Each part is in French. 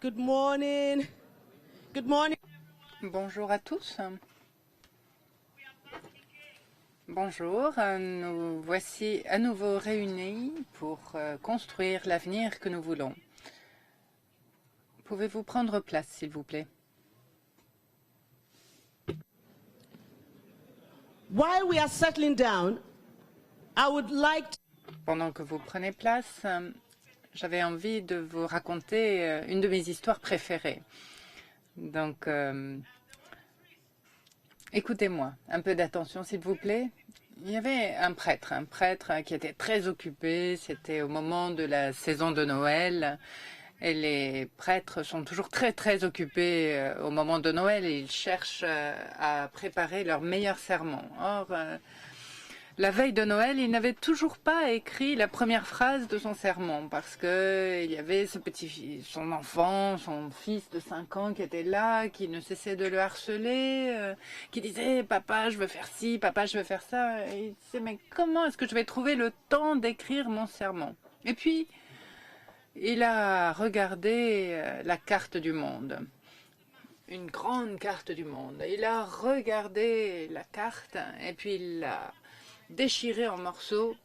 Good morning. Good morning. Bonjour à tous. Bonjour, nous voici à nouveau réunis pour construire l'avenir que nous voulons. Pouvez-vous prendre place, s'il vous plaît? While we are settling down, I would like to... Pendant que vous prenez place, j'avais envie de vous raconter une de mes histoires préférées. Donc, écoutez-moi, un peu d'attention, s'il vous plaît. Il y avait un prêtre qui était très occupé. C'était au moment de la saison de Noël. Et les prêtres sont toujours très occupés au moment de Noël et ils cherchent à préparer leur meilleur sermon. Or, la veille de Noël, il n'avait toujours pas écrit la première phrase de son sermon parce que il y avait son enfant, son fils de 5 ans qui était là, qui ne cessait de le harceler, qui disait « Papa, je veux faire ci, papa, je veux faire ça ». Et il disait « Mais comment est-ce que je vais trouver le temps d'écrire mon sermon ?» Et puis, il a regardé la carte du monde, une grande carte du monde. Il a regardé la carte et puis il l'a déchirée en morceaux.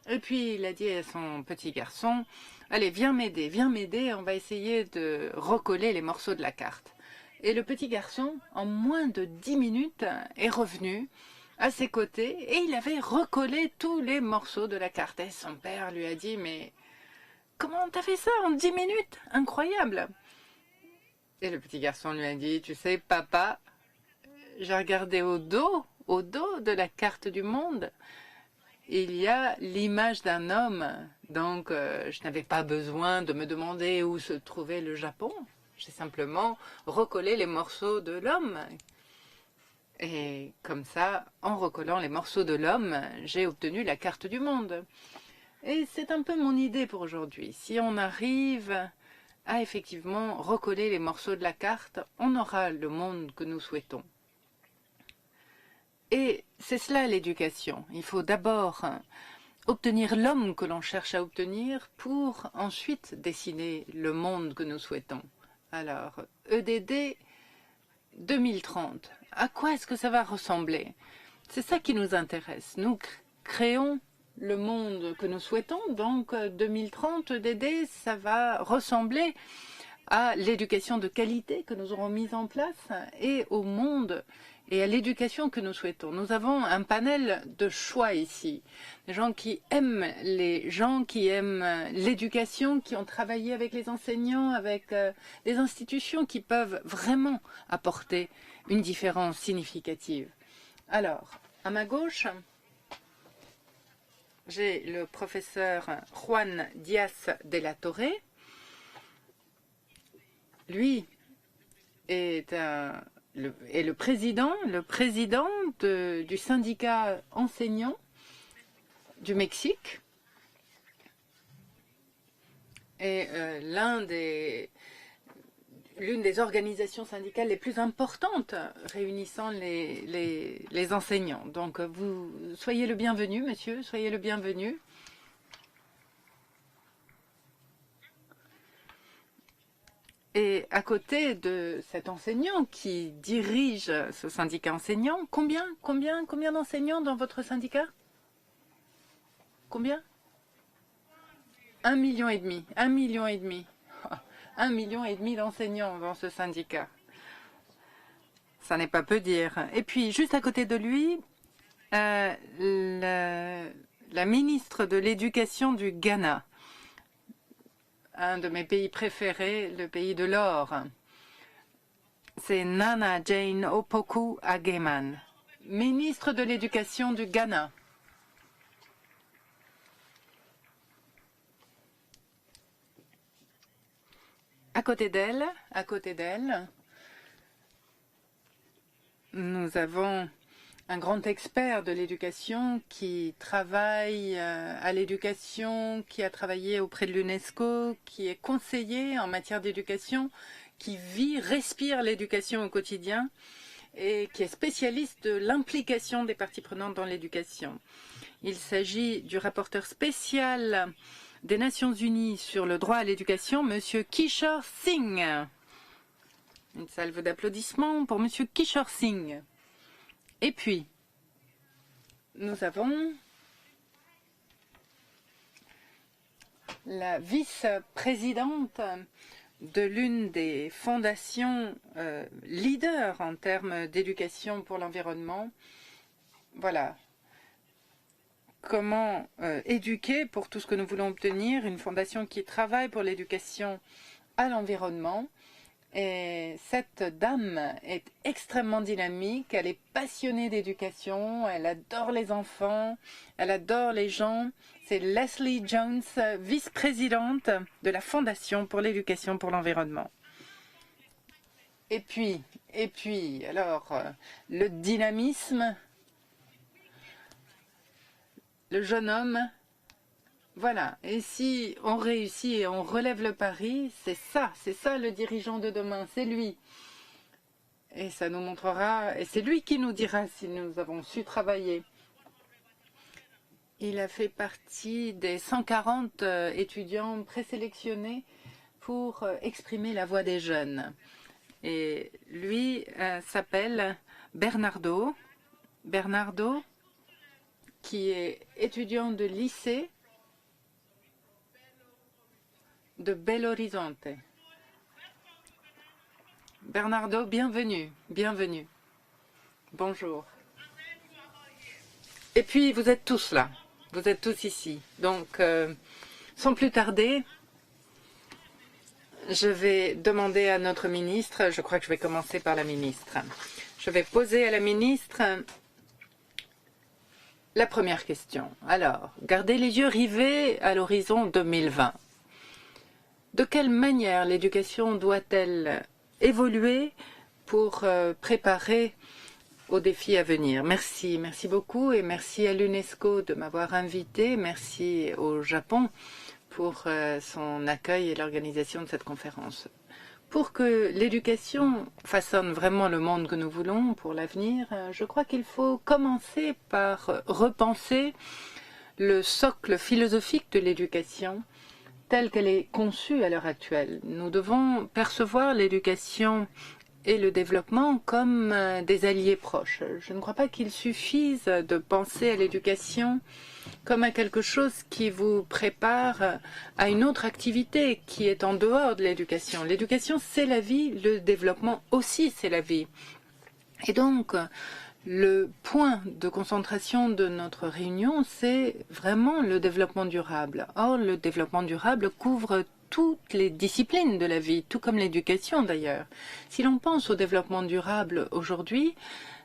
Et puis il a dit à son petit garçon, « Allez, viens m'aider, on va essayer de recoller les morceaux de la carte. » Et le petit garçon, en moins de 10 minutes, est revenu à ses côtés et il avait recollé tous les morceaux de la carte. Et son père lui a dit, « Mais comment t'as fait ça en 10 minutes? Incroyable !» Et le petit garçon lui a dit, « Tu sais, papa, j'ai regardé au dos de la carte du monde. Il y a l'image d'un homme, donc je n'avais pas besoin de me demander où se trouvait le Japon. J'ai simplement recollé les morceaux de l'homme. Et comme ça, en recollant les morceaux de l'homme, j'ai obtenu la carte du monde. » Et c'est un peu mon idée pour aujourd'hui. Si on arrive à effectivement recoller les morceaux de la carte, on aura le monde que nous souhaitons. Et c'est cela l'éducation. Il faut d'abord obtenir l'homme que l'on cherche à obtenir pour ensuite dessiner le monde que nous souhaitons. Alors, EDD 2030, à quoi est-ce que ça va ressembler? C'est ça qui nous intéresse. Nous créons le monde que nous souhaitons, donc 2030 EDD, ça va ressembler à l'éducation de qualité que nous aurons mise en place et au monde et à l'éducation que nous souhaitons. Nous avons un panel de choix ici. Des gens qui aiment l'éducation, qui ont travaillé avec les enseignants, avec des institutions qui peuvent vraiment apporter une différence significative. Alors, à ma gauche, j'ai le professeur Juan Diaz de la Torre. Lui est le président du syndicat enseignant du Mexique et l'une des organisations syndicales les plus importantes réunissant les enseignants. Donc, vous soyez le bienvenu, monsieur, soyez le bienvenu. Et à côté de cet enseignant qui dirige ce syndicat enseignant, combien d'enseignants dans votre syndicat? Combien? 1,5 million. 1,5 million. 1,5 million d'enseignants dans ce syndicat. Ça n'est pas peu dire. Et puis, juste à côté de lui, la ministre de l'Éducation du Ghana. Un de mes pays préférés, le pays de l'or. C'est Nana Jane Opoku Ageman, ministre de l'Éducation du Ghana. À côté d'elle, nous avons un grand expert de l'éducation qui travaille à l'éducation, qui a travaillé auprès de l'UNESCO, qui est conseiller en matière d'éducation, qui respire l'éducation au quotidien et qui est spécialiste de l'implication des parties prenantes dans l'éducation. Il s'agit du rapporteur spécial des Nations Unies sur le droit à l'éducation, Monsieur Kishore Singh. Une salve d'applaudissements pour Monsieur Kishore Singh. Et puis, nous avons la vice-présidente de l'une des fondations leaders en termes d'éducation pour l'environnement. Voilà. Comment éduquer pour tout ce que nous voulons obtenir, une fondation qui travaille pour l'éducation à l'environnement. Et cette dame est extrêmement dynamique, elle est passionnée d'éducation, elle adore les enfants, elle adore les gens. C'est Leslie Jones, vice-présidente de la Fondation pour l'éducation pour l'environnement. Et puis, alors, le dynamisme, le jeune homme, voilà. Et si on réussit et on relève le pari, c'est ça le dirigeant de demain, c'est lui. Et ça nous montrera, et c'est lui qui nous dira si nous avons su travailler. Il a fait partie des 140 étudiants présélectionnés pour exprimer la voix des jeunes. Et lui s'appelle Bernardo. Bernardo, qui est étudiant de lycée de Belo Horizonte. Bernardo, bienvenue, bienvenue. Bonjour. Et puis, vous êtes tous là, vous êtes tous ici. Donc, sans plus tarder, je vais demander à notre ministre, je crois que je vais commencer par la ministre. Je vais poser à la ministre la première question. Alors, gardez les yeux rivés à l'horizon 2020. De quelle manière l'éducation doit-elle évoluer pour préparer aux défis à venir? Merci, merci beaucoup et merci à l'UNESCO de m'avoir invité. Merci au Japon pour son accueil et l'organisation de cette conférence. Pour que l'éducation façonne vraiment le monde que nous voulons pour l'avenir, je crois qu'il faut commencer par repenser le socle philosophique de l'éducation telle qu'elle est conçue à l'heure actuelle. Nous devons percevoir l'éducation et le développement comme des alliés proches. Je ne crois pas qu'il suffise de penser à l'éducation comme à quelque chose qui vous prépare à une autre activité qui est en dehors de l'éducation. L'éducation, c'est la vie, le développement aussi, c'est la vie. Et donc, le point de concentration de notre réunion, c'est vraiment le développement durable. Or, le développement durable couvre toutes les disciplines de la vie, tout comme l'éducation d'ailleurs. Si l'on pense au développement durable aujourd'hui,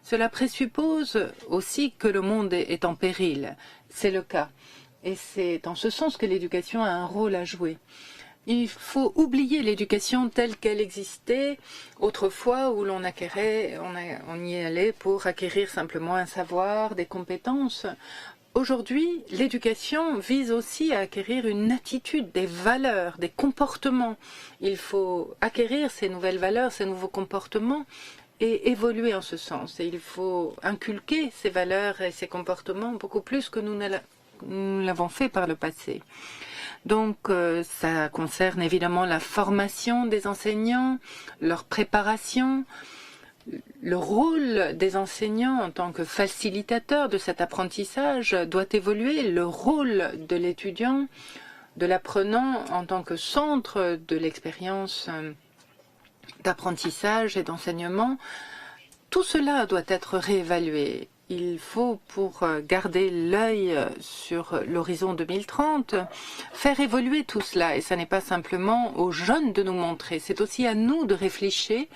cela présuppose aussi que le monde est en péril. C'est le cas. Et c'est en ce sens que l'éducation a un rôle à jouer. Il faut oublier l'éducation telle qu'elle existait autrefois où l'on acquérait, on y allait pour acquérir simplement un savoir, des compétences. Aujourd'hui, l'éducation vise aussi à acquérir une attitude, des valeurs, des comportements. Il faut acquérir ces nouvelles valeurs, ces nouveaux comportements et évoluer en ce sens. Et il faut inculquer ces valeurs et ces comportements beaucoup plus que nous l'avons fait par le passé. Donc, ça concerne évidemment la formation des enseignants, leur préparation, le rôle des enseignants en tant que facilitateurs de cet apprentissage doit évoluer, le rôle de l'étudiant, de l'apprenant en tant que centre de l'expérience d'apprentissage et d'enseignement, tout cela doit être réévalué. Il faut, pour garder l'œil sur l'horizon 2030, faire évoluer tout cela. Et ce n'est pas simplement aux jeunes de nous montrer, c'est aussi à nous de réfléchir,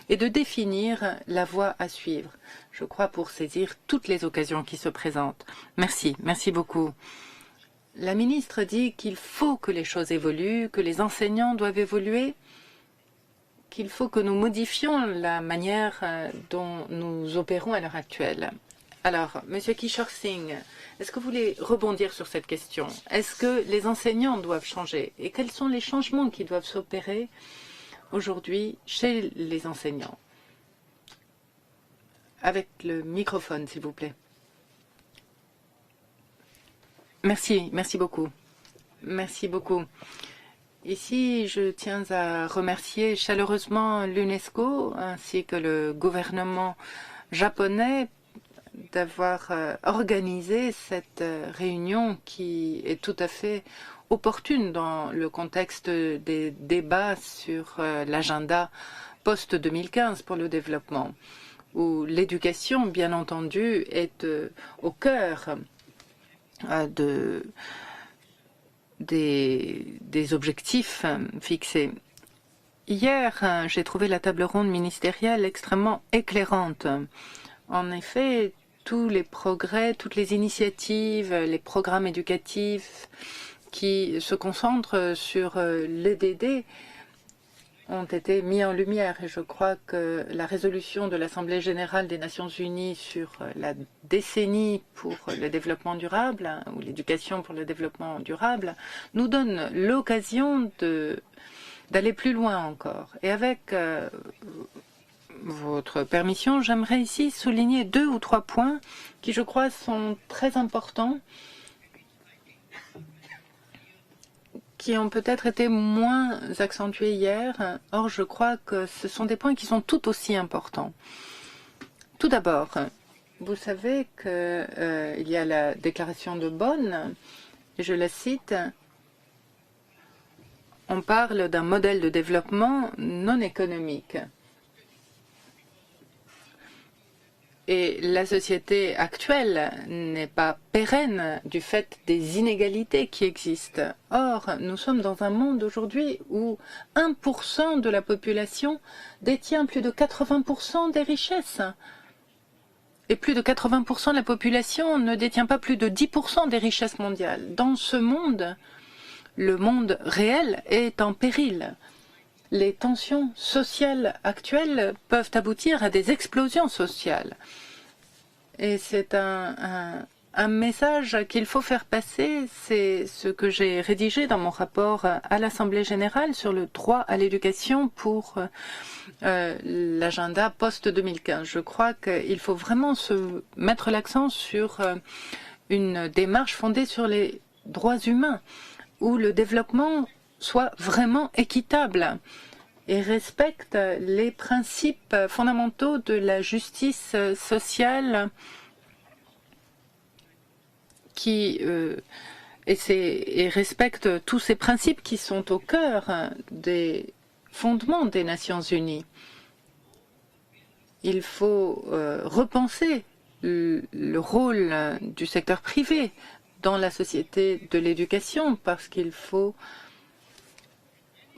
et de définir la voie à suivre. Je crois pour saisir toutes les occasions qui se présentent. Merci, merci beaucoup. La ministre dit qu'il faut que les choses évoluent, que les enseignants doivent évoluer, qu'il faut que nous modifions la manière dont nous opérons à l'heure actuelle. Alors, Monsieur Kishore Singh, est-ce que vous voulez rebondir sur cette question? Est-ce que les enseignants doivent changer? Et quels sont les changements qui doivent s'opérer aujourd'hui chez les enseignants? Avec le microphone, s'il vous plaît. Merci beaucoup. Merci beaucoup. Ici, je tiens à remercier chaleureusement l'UNESCO ainsi que le gouvernement japonais d'avoir organisé cette réunion qui est tout à fait opportune dans le contexte des débats sur l'agenda post-2015 pour le développement, où l'éducation, bien entendu, est au cœur des objectifs fixés. Hier, j'ai trouvé la table ronde ministérielle extrêmement éclairante. En effet, tous les progrès, toutes les initiatives, les programmes éducatifs qui se concentrent sur l'EDD ont été mis en lumière. Et je crois que la résolution de l'Assemblée générale des Nations unies sur la décennie pour le développement durable, ou l'éducation pour le développement durable, nous donne l'occasion d'aller plus loin encore. Et avec votre permission, j'aimerais ici souligner 2 ou 3 points qui, je crois, sont très importants, qui ont peut-être été moins accentués hier. Or, je crois que ce sont des points qui sont tout aussi importants. Tout d'abord, vous savez qu'il y a la déclaration de Bonn, et je la cite, on parle d'un modèle de développement non économique. Et la société actuelle n'est pas pérenne du fait des inégalités qui existent. Or, nous sommes dans un monde aujourd'hui où 1% de la population détient plus de 80% des richesses. Et plus de 80% de la population ne détient pas plus de 10% des richesses mondiales. Dans ce monde, le monde réel est en péril. Les tensions sociales actuelles peuvent aboutir à des explosions sociales. Et c'est un message qu'il faut faire passer. C'est ce que j'ai rédigé dans mon rapport à l'Assemblée générale sur le droit à l'éducation pour l'agenda post-2015. Je crois qu'il faut vraiment se mettre l'accent sur une démarche fondée sur les droits humains, où le développement soit vraiment équitable et respecte les principes fondamentaux de la justice sociale et respecte tous ces principes qui sont au cœur des fondements des Nations unies. Il faut repenser le rôle du secteur privé dans la société de l'éducation, parce qu'il faut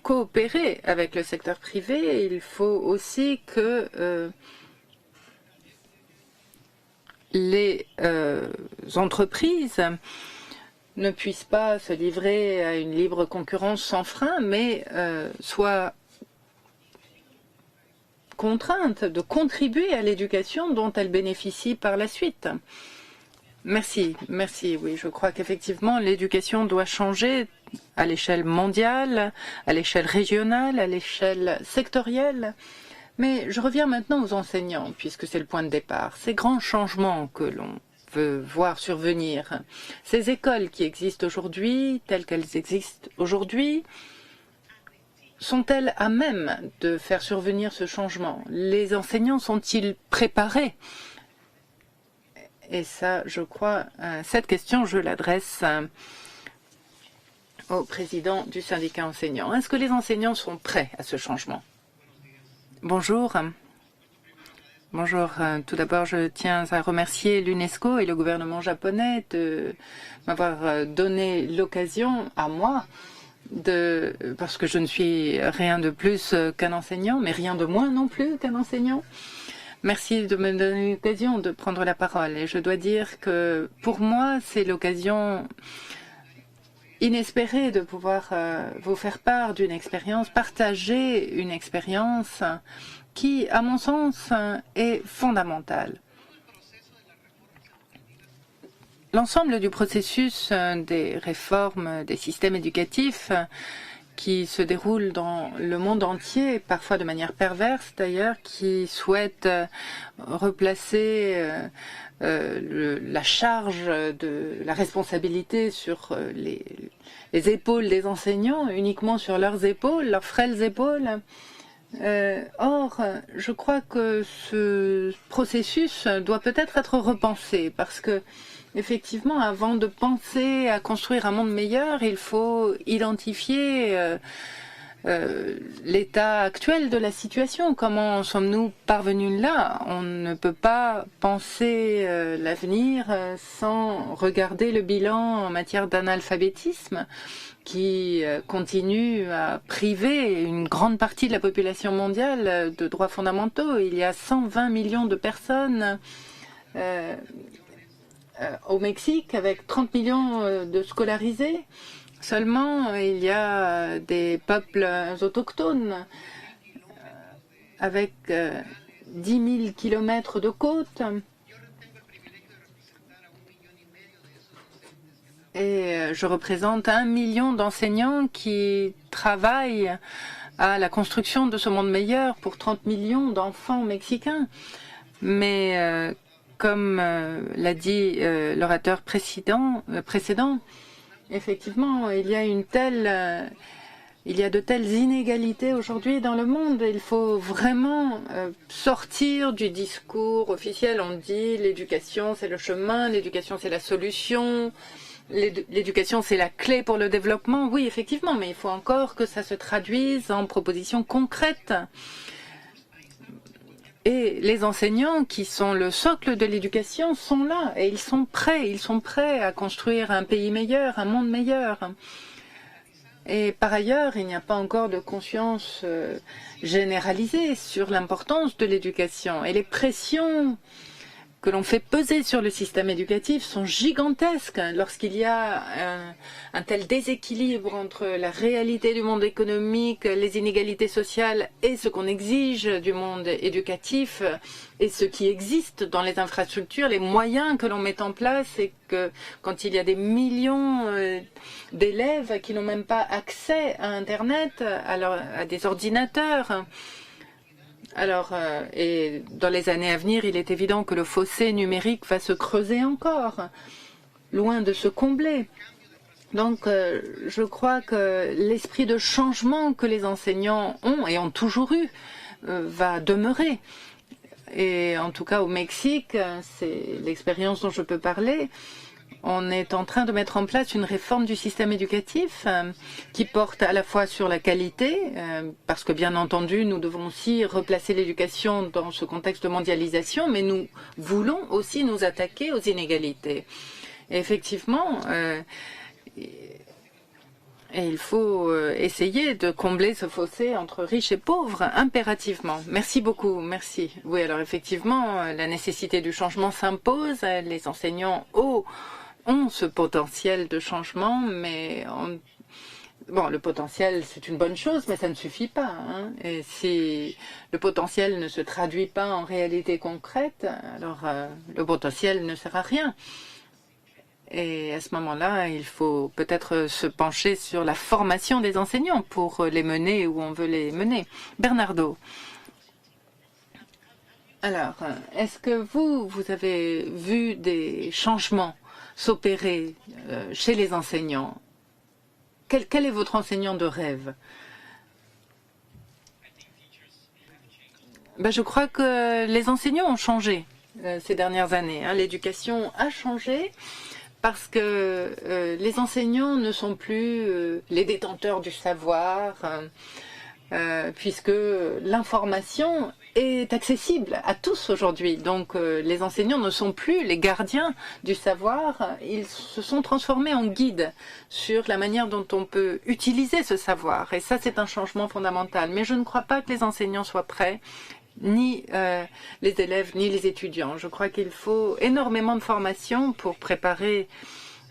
coopérer avec le secteur privé. Il faut aussi que les entreprises ne puissent pas se livrer à une libre concurrence sans frein, mais soient contraintes de contribuer à l'éducation dont elles bénéficient par la suite. Merci. Oui, je crois qu'effectivement, l'éducation doit changer à l'échelle mondiale, à l'échelle régionale, à l'échelle sectorielle. Mais je reviens maintenant aux enseignants, puisque c'est le point de départ. Ces grands changements que l'on veut voir survenir, ces écoles qui existent aujourd'hui, telles qu'elles existent aujourd'hui, sont-elles à même de faire survenir ce changement? Les enseignants sont-ils préparés? Et ça, je crois, cette question, je l'adresse au président du syndicat enseignant. Est-ce que les enseignants sont prêts à ce changement? Bonjour. Tout d'abord, je tiens à remercier l'UNESCO et le gouvernement japonais de m'avoir donné l'occasion à moi parce que je ne suis rien de plus qu'un enseignant, mais rien de moins non plus qu'un enseignant. Merci de me donner l'occasion de prendre la parole. Et je dois dire que pour moi, c'est l'occasion inespérée de pouvoir vous faire part d'une expérience, partager une expérience qui, à mon sens, est fondamentale. L'ensemble du processus des réformes des systèmes éducatifs qui se déroule dans le monde entier, parfois de manière perverse d'ailleurs, qui souhaitent replacer la charge de la responsabilité sur les épaules des enseignants, uniquement sur leurs épaules, leurs frêles épaules. Or, je crois que ce processus doit peut-être être repensé parce que, effectivement, avant de penser à construire un monde meilleur, il faut identifier l'état actuel de la situation. Comment sommes-nous parvenus là? On ne peut pas penser l'avenir sans regarder le bilan en matière d'analphabétisme qui continue à priver une grande partie de la population mondiale de droits fondamentaux. Il y a 120 millions de personnes au Mexique avec 30 millions de scolarisés. Seulement, il y a des peuples autochtones avec 10 000 kilomètres de côte. Et je représente 1 million d'enseignants qui travaillent à la construction de ce monde meilleur pour 30 millions d'enfants mexicains. Mais comme l'a dit l'orateur précédent, effectivement, il y a de telles inégalités aujourd'hui dans le monde. Il faut vraiment sortir du discours officiel. On dit l'éducation c'est le chemin, l'éducation c'est la solution, l'éducation c'est la clé pour le développement. Oui, effectivement, mais il faut encore que ça se traduise en propositions concrètes. Et les enseignants, qui sont le socle de l'éducation, sont là et ils sont prêts à construire un pays meilleur, un monde meilleur. Et par ailleurs, il n'y a pas encore de conscience généralisée sur l'importance de l'éducation. Et les pressions que l'on fait peser sur le système éducatif sont gigantesques lorsqu'il y a un tel déséquilibre entre la réalité du monde économique, les inégalités sociales et ce qu'on exige du monde éducatif et ce qui existe dans les infrastructures, les moyens que l'on met en place et que quand il y a des millions d'élèves qui n'ont même pas accès à Internet, à des ordinateurs. Alors, et dans les années à venir, il est évident que le fossé numérique va se creuser encore, loin de se combler. Donc, je crois que l'esprit de changement que les enseignants ont et ont toujours eu va demeurer. Et en tout cas, au Mexique, c'est l'expérience dont je peux parler. On est en train de mettre en place une réforme du système éducatif qui porte à la fois sur la qualité, parce que bien entendu, nous devons aussi replacer l'éducation dans ce contexte de mondialisation, mais nous voulons aussi nous attaquer aux inégalités. Et effectivement, et il faut essayer de combler ce fossé entre riches et pauvres, impérativement. Merci beaucoup, merci. Oui, alors effectivement, la nécessité du changement s'impose. Les enseignants ont ce potentiel de changement, mais bon, le potentiel, c'est une bonne chose, mais ça ne suffit pas. Hein. Et si le potentiel ne se traduit pas en réalité concrète, alors le potentiel ne sert à rien. Et à ce moment-là, il faut peut-être se pencher sur la formation des enseignants pour les mener où on veut les mener. Bernardo. Alors, est-ce que vous avez vu des changements s'opérer chez les enseignants? Quel est votre enseignant de rêve? Je crois que les enseignants ont changé ces dernières années. Hein. L'éducation a changé parce que les enseignants ne sont plus les détenteurs du savoir, puisque l'information est accessible à tous aujourd'hui. Donc les enseignants ne sont plus les gardiens du savoir, ils se sont transformés en guides sur la manière dont on peut utiliser ce savoir. Et ça, c'est un changement fondamental. Mais je ne crois pas que les enseignants soient prêts, ni les élèves, ni les étudiants. Je crois qu'il faut énormément de formation pour préparer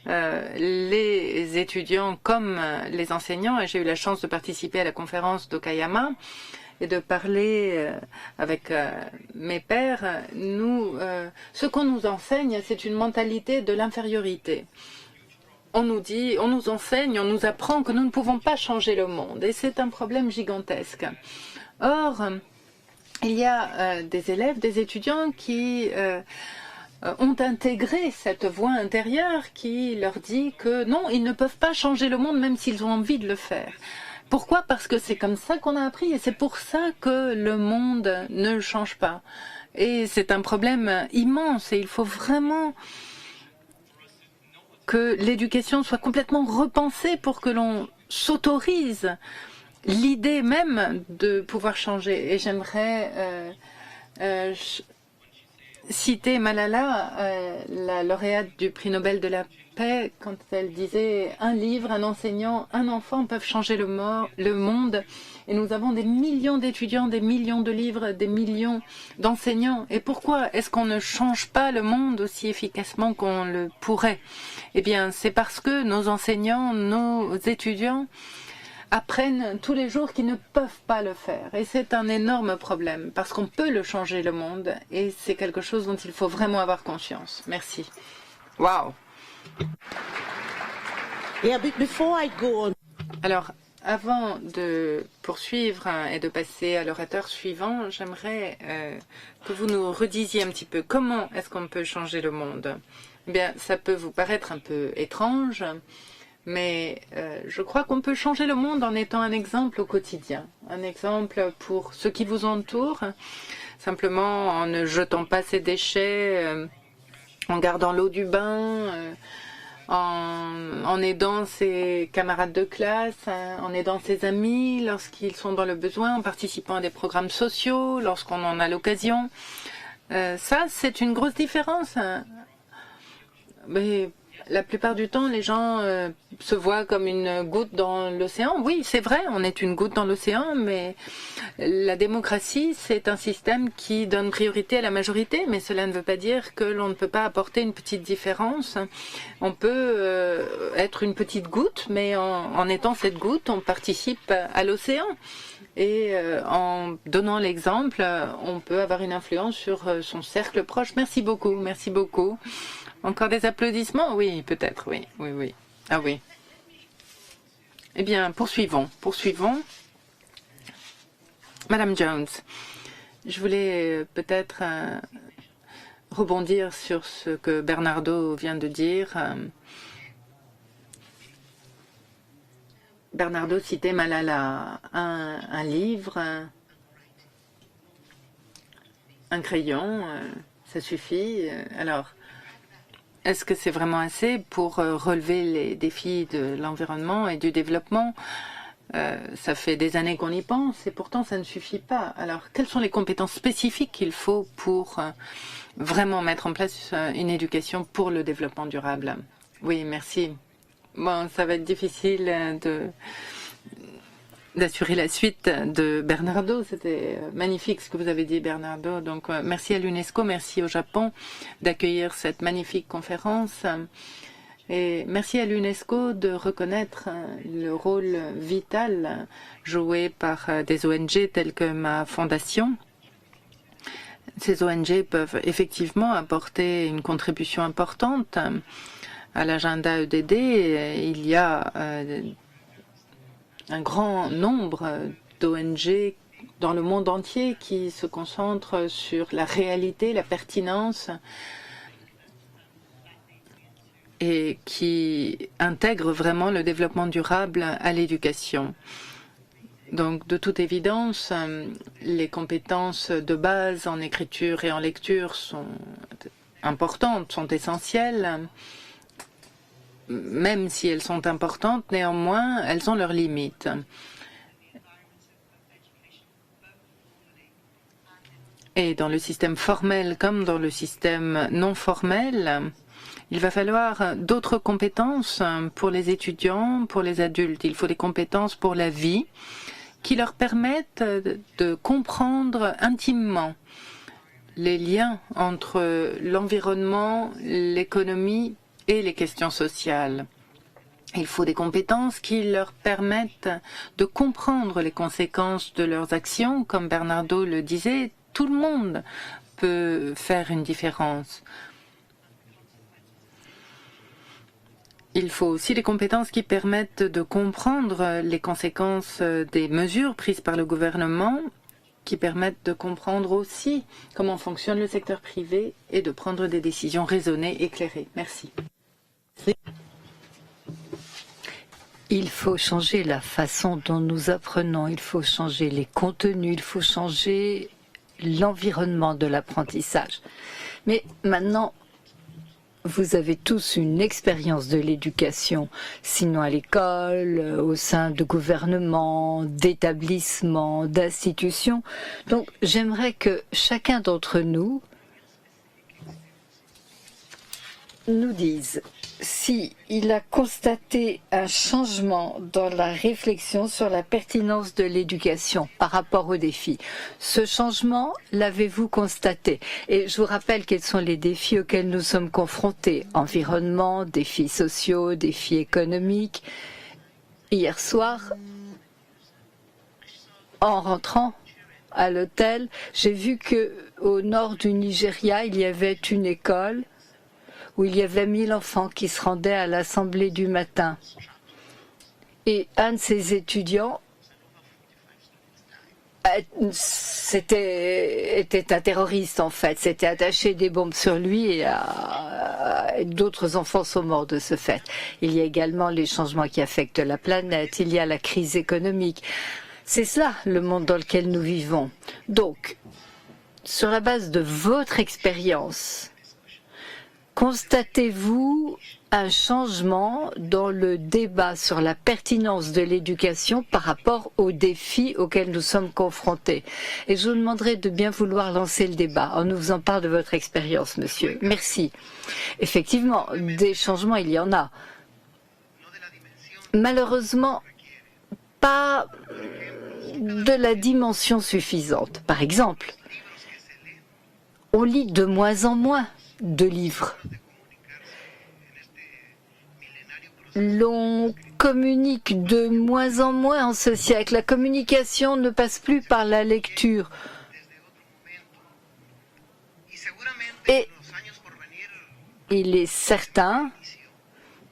les étudiants comme les enseignants. Et j'ai eu la chance de participer à la conférence d'Okayama et de parler avec mes pairs. Ce qu'on nous enseigne, c'est une mentalité de l'infériorité. on nous dit, on nous enseigne, on nous apprend que nous ne pouvons pas changer le monde. Et c'est un problème gigantesque. Or, il y a des élèves, des étudiants qui ont intégré cette voix intérieure qui leur dit que non, ils ne peuvent pas changer le monde même s'ils ont envie de le faire. Pourquoi? Parce que c'est comme ça qu'on a appris et c'est pour ça que le monde ne change pas. Et c'est un problème immense et il faut vraiment que l'éducation soit complètement repensée pour que l'on s'autorise l'idée même de pouvoir changer. Et j'aimerais citer Malala, la lauréate du prix Nobel de la paix, quand elle disait « Un livre, un enseignant, un enfant peuvent changer le monde ». Et nous avons des millions d'étudiants, des millions de livres, des millions d'enseignants. Et pourquoi est-ce qu'on ne change pas le monde aussi efficacement qu'on le pourrait? Eh bien, c'est parce que nos enseignants, nos étudiants apprennent tous les jours qu'ils ne peuvent pas le faire. Et c'est un énorme problème, parce qu'on peut le changer, le monde, et c'est quelque chose dont il faut vraiment avoir conscience. Merci. Wow. Yeah, before I go on. Alors, avant de poursuivre et de passer à l'orateur suivant, j'aimerais que vous nous redisiez un petit peu comment est-ce qu'on peut changer le monde. Eh bien, ça peut vous paraître un peu étrange, mais je crois qu'on peut changer le monde en étant un exemple au quotidien, un exemple pour ceux qui vous entourent, simplement en ne jetant pas ses déchets, en gardant l'eau du bain, en aidant ses camarades de classe, en aidant ses amis lorsqu'ils sont dans le besoin, en participant à des programmes sociaux, lorsqu'on en a l'occasion. Ça, c'est une grosse différence. Mais la plupart du temps, les gens se voient comme une goutte dans l'océan. Oui, c'est vrai, on est une goutte dans l'océan, mais la démocratie, c'est un système qui donne priorité à la majorité, mais cela ne veut pas dire que l'on ne peut pas apporter une petite différence. On peut être une petite goutte, mais en étant cette goutte, on participe à l'océan. Et en donnant l'exemple, on peut avoir une influence sur son cercle proche. Merci beaucoup, merci beaucoup. Encore des applaudissements? Oui, peut-être, oui, oui, oui. Ah oui. Eh bien, poursuivons. Madame Jones, je voulais peut-être rebondir sur ce que Bernardo vient de dire. Bernardo citait Malala, un livre, un crayon, ça suffit. Alors, est-ce que c'est vraiment assez pour relever les défis de l'environnement et du développement? Ça fait des années qu'on y pense et pourtant ça ne suffit pas. Alors, quelles sont les compétences spécifiques qu'il faut pour vraiment mettre en place une éducation pour le développement durable? Oui, merci. Bon, ça va être difficile d'assurer la suite de Bernardo. C'était magnifique ce que vous avez dit, Bernardo. Donc, merci à l'UNESCO, merci au Japon d'accueillir cette magnifique conférence. Et merci à l'UNESCO de reconnaître le rôle vital joué par des ONG telles que ma fondation. Ces ONG peuvent effectivement apporter une contribution importante à l'agenda EDD. Il y a un grand nombre d'ONG dans le monde entier qui se concentrent sur la réalité, la pertinence et qui intègrent vraiment le développement durable à l'éducation. Donc, de toute évidence, les compétences de base en écriture et en lecture sont importantes, sont essentielles. Même si elles sont importantes, néanmoins, elles ont leurs limites. Et dans le système formel comme dans le système non formel, il va falloir d'autres compétences pour les étudiants, pour les adultes. Il faut des compétences pour la vie qui leur permettent de comprendre intimement les liens entre l'environnement, l'économie et les questions sociales. Il faut des compétences qui leur permettent de comprendre les conséquences de leurs actions. Comme Bernardo le disait, tout le monde peut faire une différence. Il faut aussi des compétences qui permettent de comprendre les conséquences des mesures prises par le gouvernement, qui permettent de comprendre aussi comment fonctionne le secteur privé et de prendre des décisions raisonnées, éclairées. Merci. Il faut changer la façon dont nous apprenons, il faut changer les contenus, il faut changer l'environnement de l'apprentissage. Mais maintenant, vous avez tous une expérience de l'éducation, sinon à l'école, au sein de gouvernements, d'établissements, d'institutions. Donc j'aimerais que chacun d'entre nous nous dise s'il a constaté un changement dans la réflexion sur la pertinence de l'éducation par rapport aux défis. Ce changement, l'avez-vous constaté? Et je vous rappelle quels sont les défis auxquels nous sommes confrontés. Environnement, défis sociaux, défis économiques. Hier soir, en rentrant à l'hôtel, j'ai vu qu'au nord du Nigeria, il y avait une école où il y avait 1000 enfants qui se rendaient à l'assemblée du matin. Et un de ces étudiants était un terroriste en fait, s'était attaché des bombes sur lui et d'autres enfants sont morts de ce fait. Il y a également les changements qui affectent la planète, il y a la crise économique. C'est cela le monde dans lequel nous vivons. Donc, sur la base de votre expérience, constatez-vous un changement dans le débat sur la pertinence de l'éducation par rapport aux défis auxquels nous sommes confrontés? Et je vous demanderai de bien vouloir lancer le débat en nous faisant part de votre expérience, monsieur. Merci. Effectivement, des changements, il y en a. Malheureusement, pas de la dimension suffisante. Par exemple, on lit de moins en moins de livres. L'on communique de moins en moins en ce siècle. La communication ne passe plus par la lecture. Et il est certain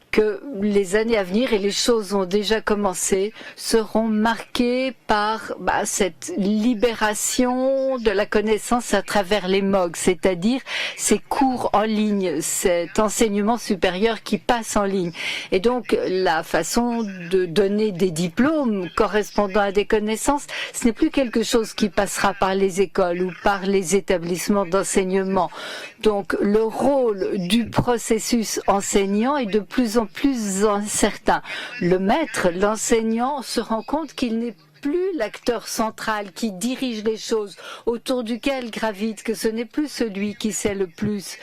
que les années à venir, et les choses ont déjà commencé, seront marquées par cette libération de la connaissance à travers les MOOC, c'est-à-dire ces cours en ligne, cet enseignement supérieur qui passe en ligne. Et donc, la façon de donner des diplômes correspondant à des connaissances, ce n'est plus quelque chose qui passera par les écoles ou par les établissements d'enseignement. Donc, le rôle du processus enseignant est de plus en plus incertain. Le maître, l'enseignant, se rend compte qu'il n'est plus l'acteur central qui dirige les choses, autour duquel gravite, que ce n'est plus celui qui sait le plus.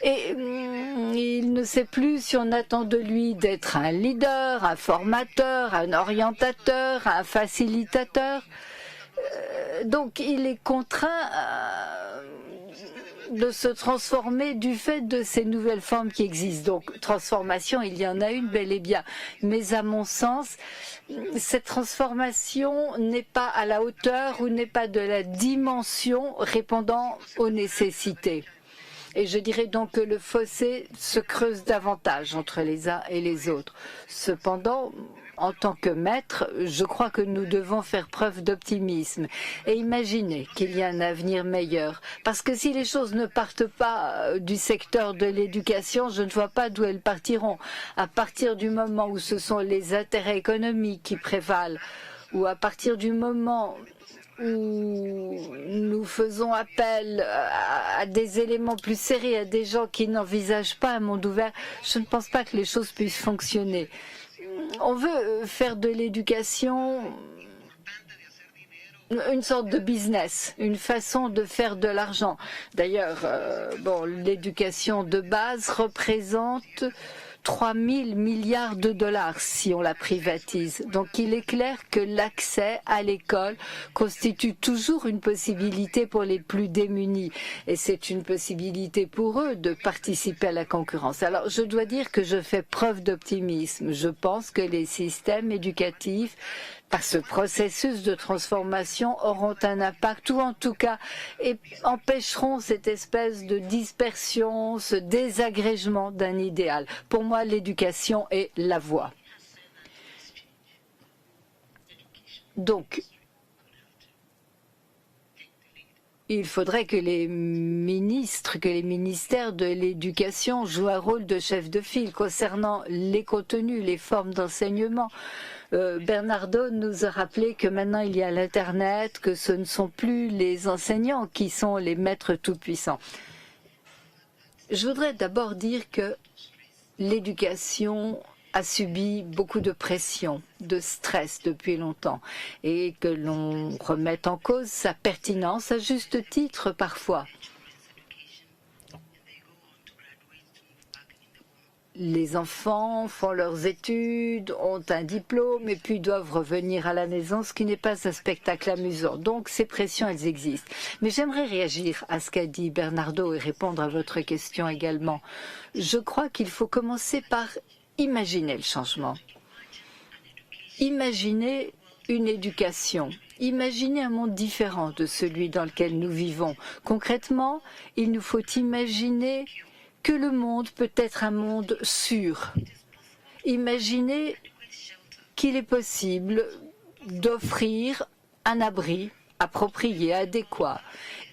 Et il ne sait plus si on attend de lui d'être un leader, un formateur, un orientateur, un facilitateur. Donc il est contraint de se transformer du fait de ces nouvelles formes qui existent. Donc, transformation, il y en a une bel et bien. Mais à mon sens, cette transformation n'est pas à la hauteur ou n'est pas de la dimension répondant aux nécessités. Et je dirais donc que le fossé se creuse davantage entre les uns et les autres. Cependant, en tant que maître, je crois que nous devons faire preuve d'optimisme et imaginer qu'il y a un avenir meilleur. Parce que si les choses ne partent pas du secteur de l'éducation, je ne vois pas d'où elles partiront. À partir du moment où ce sont les intérêts économiques qui prévalent, ou à partir du moment où nous faisons appel à des éléments plus serrés, à des gens qui n'envisagent pas un monde ouvert, je ne pense pas que les choses puissent fonctionner. On veut faire de l'éducation une sorte de business, une façon de faire de l'argent. D'ailleurs, l'éducation de base représente 3 000 milliards de dollars si on la privatise. Donc il est clair que l'accès à l'école constitue toujours une possibilité pour les plus démunis. Et c'est une possibilité pour eux de participer à la concurrence. Alors je dois dire que je fais preuve d'optimisme. Je pense que les systèmes éducatifs par ce processus de transformation auront un impact ou en tout cas empêcheront cette espèce de dispersion, ce désagrégement d'un idéal. Pour moi, l'éducation est la voie. Donc, il faudrait que les ministres, que les ministères de l'éducation jouent un rôle de chef de file concernant les contenus, les formes d'enseignement. Bernardo nous a rappelé que maintenant il y a l'Internet, que ce ne sont plus les enseignants qui sont les maîtres tout-puissants. Je voudrais d'abord dire que l'éducation a subi beaucoup de pression, de stress depuis longtemps et que l'on remette en cause sa pertinence à juste titre parfois. Les enfants font leurs études, ont un diplôme et puis doivent revenir à la maison, ce qui n'est pas un spectacle amusant. Donc ces pressions, elles existent. Mais j'aimerais réagir à ce qu'a dit Bernardo et répondre à votre question également. Je crois qu'il faut commencer par imaginer le changement. Imaginez une éducation. Imaginez un monde différent de celui dans lequel nous vivons. Concrètement, il nous faut imaginer que le monde peut être un monde sûr. Imaginez qu'il est possible d'offrir un abri approprié, adéquat.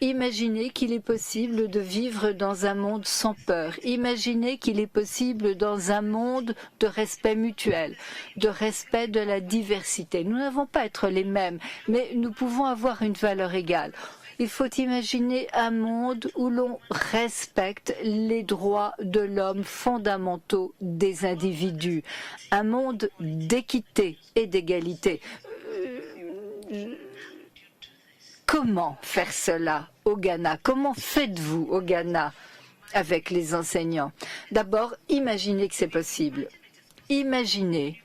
Imaginez qu'il est possible de vivre dans un monde sans peur. Imaginez qu'il est possible dans un monde de respect mutuel, de respect de la diversité. Nous n'avons pas à être les mêmes, mais nous pouvons avoir une valeur égale. Il faut imaginer un monde où l'on respecte les droits de l'homme fondamentaux des individus. Un monde d'équité et d'égalité. Comment faire cela au Ghana? Comment faites-vous au Ghana avec les enseignants? D'abord, imaginez que c'est possible. Imaginez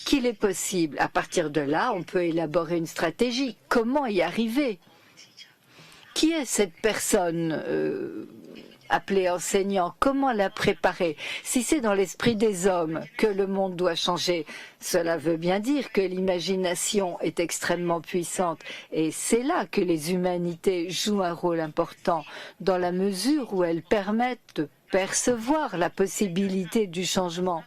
qu'il est possible. À partir de là, on peut élaborer une stratégie. Comment y arriver? Qui est cette personne appelée enseignant? Comment la préparer? Si c'est dans l'esprit des hommes que le monde doit changer, cela veut bien dire que l'imagination est extrêmement puissante. Et c'est là que les humanités jouent un rôle important, dans la mesure où elles permettent de percevoir la possibilité du changement.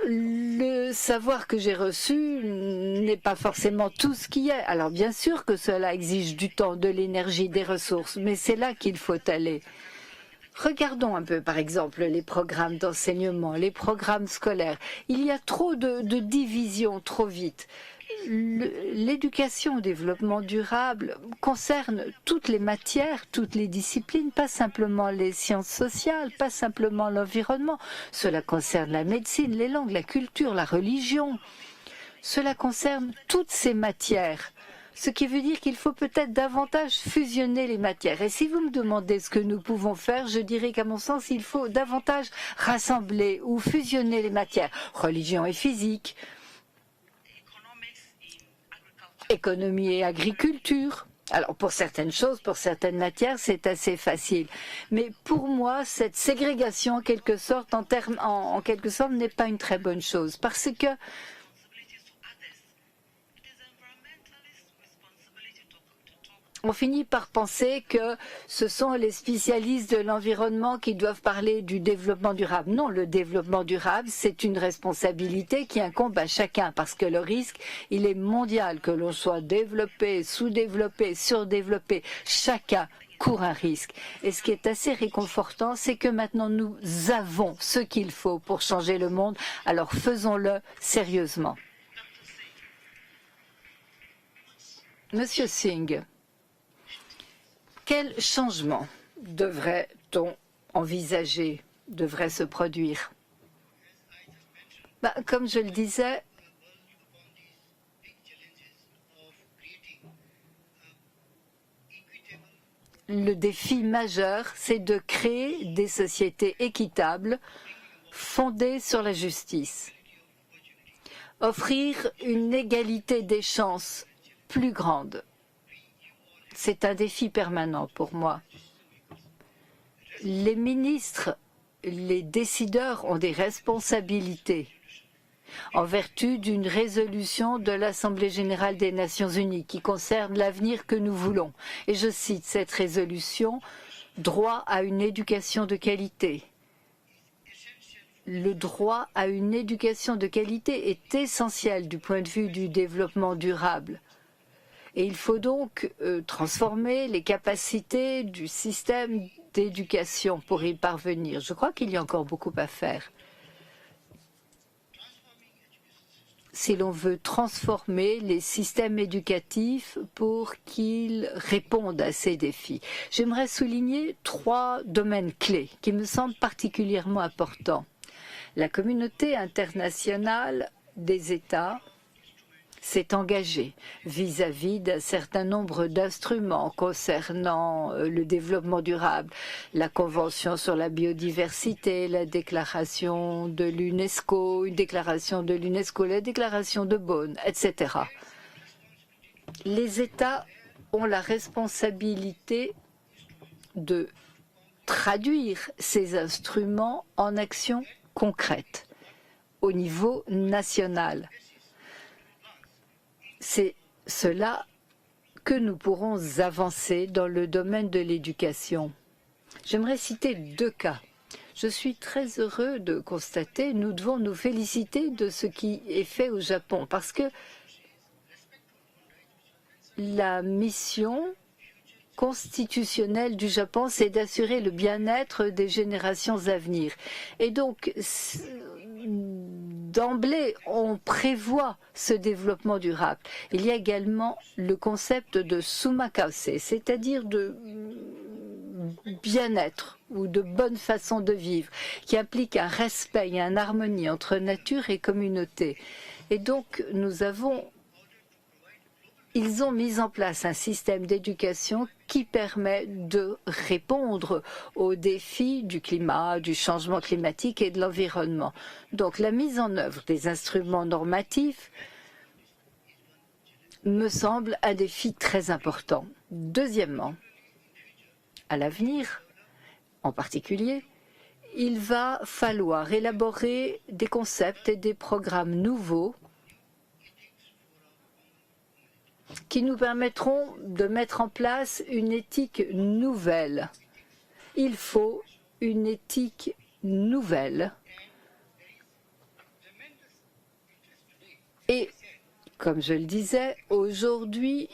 Le savoir que j'ai reçu n'est pas forcément tout ce qui est. Alors bien sûr que cela exige du temps, de l'énergie, des ressources, mais c'est là qu'il faut aller. Regardons un peu, par exemple, les programmes d'enseignement, les programmes scolaires. Il y a trop de divisions, trop vite. L'éducation au développement durable concerne toutes les matières, toutes les disciplines, pas simplement les sciences sociales, pas simplement l'environnement. Cela concerne la médecine, les langues, la culture, la religion. Cela concerne toutes ces matières. Ce qui veut dire qu'il faut peut-être davantage fusionner les matières. Et si vous me demandez ce que nous pouvons faire, je dirais qu'à mon sens, il faut davantage rassembler ou fusionner les matières. Religion et physique, économie et agriculture. Alors pour certaines choses, pour certaines matières, c'est assez facile. Mais pour moi, cette ségrégation en quelque sorte, en quelque sorte, n'est pas une très bonne chose. Parce que on finit par penser que ce sont les spécialistes de l'environnement qui doivent parler du développement durable. Non, le développement durable, c'est une responsabilité qui incombe à chacun parce que le risque, il est mondial, que l'on soit développé, sous-développé, surdéveloppé. Chacun court un risque. Et ce qui est assez réconfortant, c'est que maintenant nous avons ce qu'il faut pour changer le monde. Alors faisons-le sérieusement. Monsieur Singh. Quel changement devrait-on envisager, devrait se produire? Comme je le disais, le défi majeur, c'est de créer des sociétés équitables fondées sur la justice. Offrir une égalité des chances plus grande. C'est un défi permanent pour moi. Les ministres, les décideurs ont des responsabilités. en vertu d'une résolution de l'Assemblée générale des Nations unies qui concerne l'avenir que nous voulons. Et je cite cette résolution, « Droit à une éducation de qualité ». Le droit à une éducation de qualité est essentiel du point de vue du développement durable. Et il faut donc transformer les capacités du système d'éducation pour y parvenir. Je crois qu'il y a encore beaucoup à faire. Si l'on veut transformer les systèmes éducatifs pour qu'ils répondent à ces défis. J'aimerais souligner 3 domaines clés qui me semblent particulièrement importants. La communauté internationale des États s'est engagée vis-à-vis d'un certain nombre d'instruments concernant le développement durable, la Convention sur la biodiversité, la déclaration de l'UNESCO, une déclaration de l'UNESCO, la déclaration de Bonn, etc. Les États ont la responsabilité de traduire ces instruments en actions concrètes au niveau national. C'est cela que nous pourrons avancer dans le domaine de l'éducation. J'aimerais citer 2 cas. Je suis très heureux de constater, nous devons nous féliciter de ce qui est fait au Japon, parce que la mission constitutionnelle du Japon, c'est d'assurer le bien-être des générations à venir. Et donc, d'emblée, on prévoit ce développement durable. Il y a également le concept de sumakase, c'est-à-dire de bien-être ou de bonne façon de vivre, qui implique un respect et une harmonie entre nature et communauté. Et donc, ils ont mis en place un système d'éducation qui permet de répondre aux défis du climat, du changement climatique et de l'environnement. Donc la mise en œuvre des instruments normatifs me semble un défi très important. Deuxièmement, à l'avenir, en particulier, il va falloir élaborer des concepts et des programmes nouveaux qui nous permettront de mettre en place une éthique nouvelle. Il faut une éthique nouvelle. Et, comme je le disais, aujourd'hui,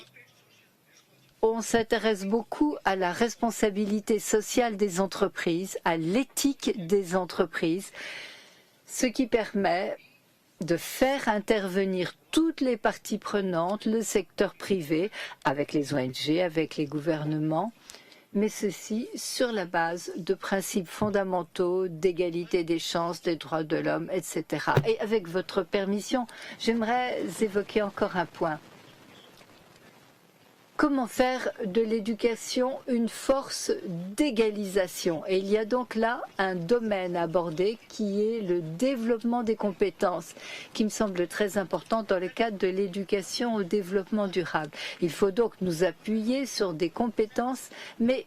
on s'intéresse beaucoup à la responsabilité sociale des entreprises, à l'éthique des entreprises, ce qui permet de faire intervenir toutes les parties prenantes, le secteur privé, avec les ONG, avec les gouvernements, mais ceci sur la base de principes fondamentaux d'égalité des chances, des droits de l'homme, etc. Et avec votre permission, j'aimerais évoquer encore un point. Comment faire de l'éducation une force d'égalisation? Et il y a donc là un domaine abordé qui est le développement des compétences, qui me semble très important dans le cadre de l'éducation au développement durable. Il faut donc nous appuyer sur des compétences, mais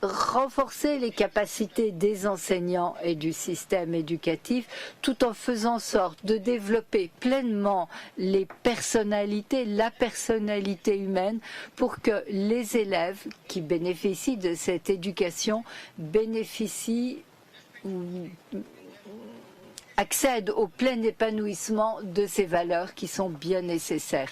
renforcer les capacités des enseignants et du système éducatif tout en faisant en sorte de développer pleinement les personnalités, la personnalité humaine pour que les élèves qui bénéficient de cette éducation accèdent au plein épanouissement de ces valeurs qui sont bien nécessaires.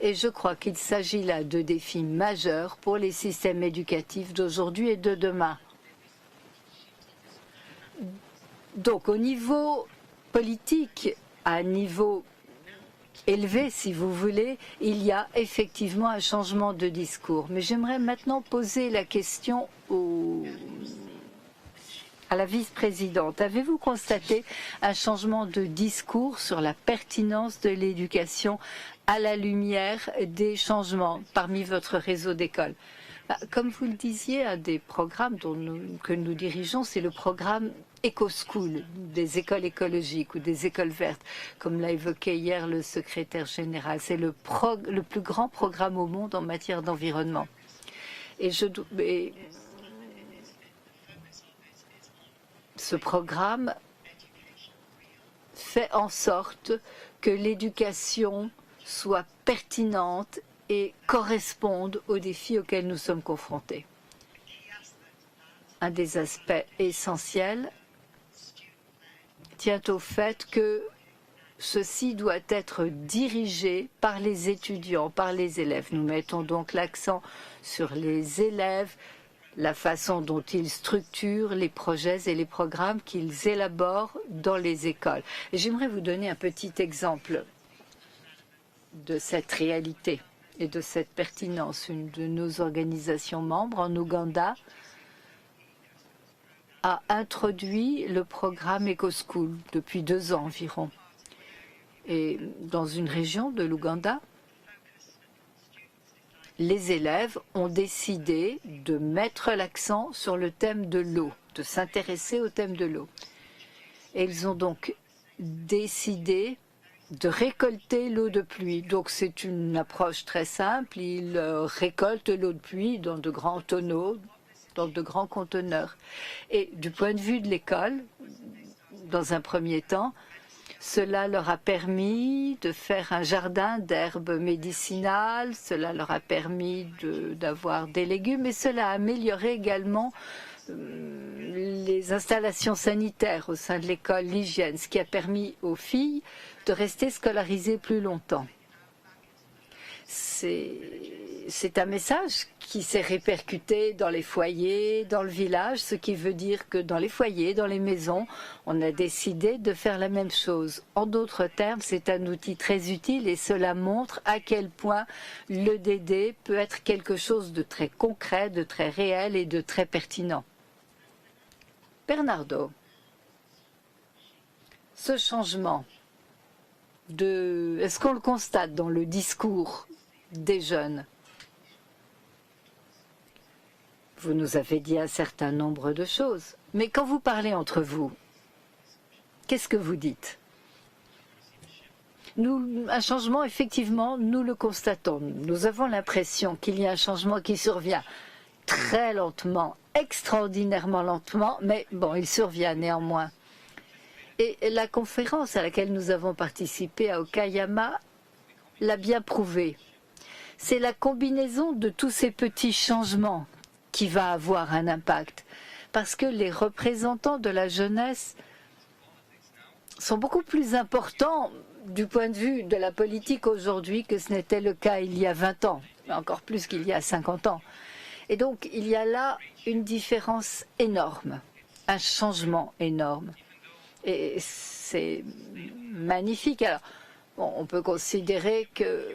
Et je crois qu'il s'agit là de défis majeurs pour les systèmes éducatifs d'aujourd'hui et de demain. Donc au niveau politique, à un niveau élevé, si vous voulez, il y a effectivement un changement de discours. Mais j'aimerais maintenant poser la question à la vice-présidente. Avez-vous constaté un changement de discours sur la pertinence de l'éducation à la lumière des changements parmi votre réseau d'écoles? Comme vous le disiez, un des programmes que nous dirigeons, c'est le programme EcoSchool, des écoles écologiques ou des écoles vertes, comme l'a évoqué hier le secrétaire général. C'est le plus grand programme au monde en matière d'environnement. Ce programme fait en sorte que l'éducation soit pertinente et corresponde aux défis auxquels nous sommes confrontés. Un des aspects essentiels tient au fait que ceci doit être dirigé par les étudiants, par les élèves. Nous mettons donc l'accent sur les élèves, la façon dont ils structurent les projets et les programmes qu'ils élaborent dans les écoles. J'aimerais vous donner un petit exemple de cette réalité et de cette pertinence. Une de nos organisations membres en Ouganda a introduit le programme EcoSchool depuis 2 ans environ. Et dans une région de l'Ouganda, les élèves ont décidé de mettre l'accent sur le thème de l'eau, de s'intéresser au thème de l'eau. Et ils ont donc décidé de récolter l'eau de pluie. Donc c'est une approche très simple. Ils récoltent l'eau de pluie dans de grands tonneaux, dans de grands conteneurs. Et du point de vue de l'école, dans un premier temps, cela leur a permis de faire un jardin d'herbes médicinales, cela leur a permis d'avoir des légumes et cela a amélioré également les installations sanitaires au sein de l'école, l'hygiène, ce qui a permis aux filles de rester scolarisées plus longtemps. C'est un message qui s'est répercuté dans les foyers, dans le village, ce qui veut dire que dans les foyers, dans les maisons, on a décidé de faire la même chose. En d'autres termes, c'est un outil très utile et cela montre à quel point l'EDD peut être quelque chose de très concret, de très réel et de très pertinent. Bernardo, ce changement, est-ce qu'on le constate dans le discours des jeunes? Vous nous avez dit un certain nombre de choses, mais quand vous parlez entre vous, qu'est-ce que vous dites? Un changement, effectivement, nous le constatons. Nous avons l'impression qu'il y a un changement qui survient très lentement, extraordinairement lentement, mais bon, il survient néanmoins. Et la conférence à laquelle nous avons participé à Okayama l'a bien prouvé. C'est la combinaison de tous ces petits changements qui va avoir un impact. Parce que les représentants de la jeunesse sont beaucoup plus importants du point de vue de la politique aujourd'hui que ce n'était le cas il y a 20 ans, mais encore plus qu'il y a 50 ans. Et donc, il y a là une différence énorme, un changement énorme. Et c'est magnifique. Alors, bon, on peut considérer que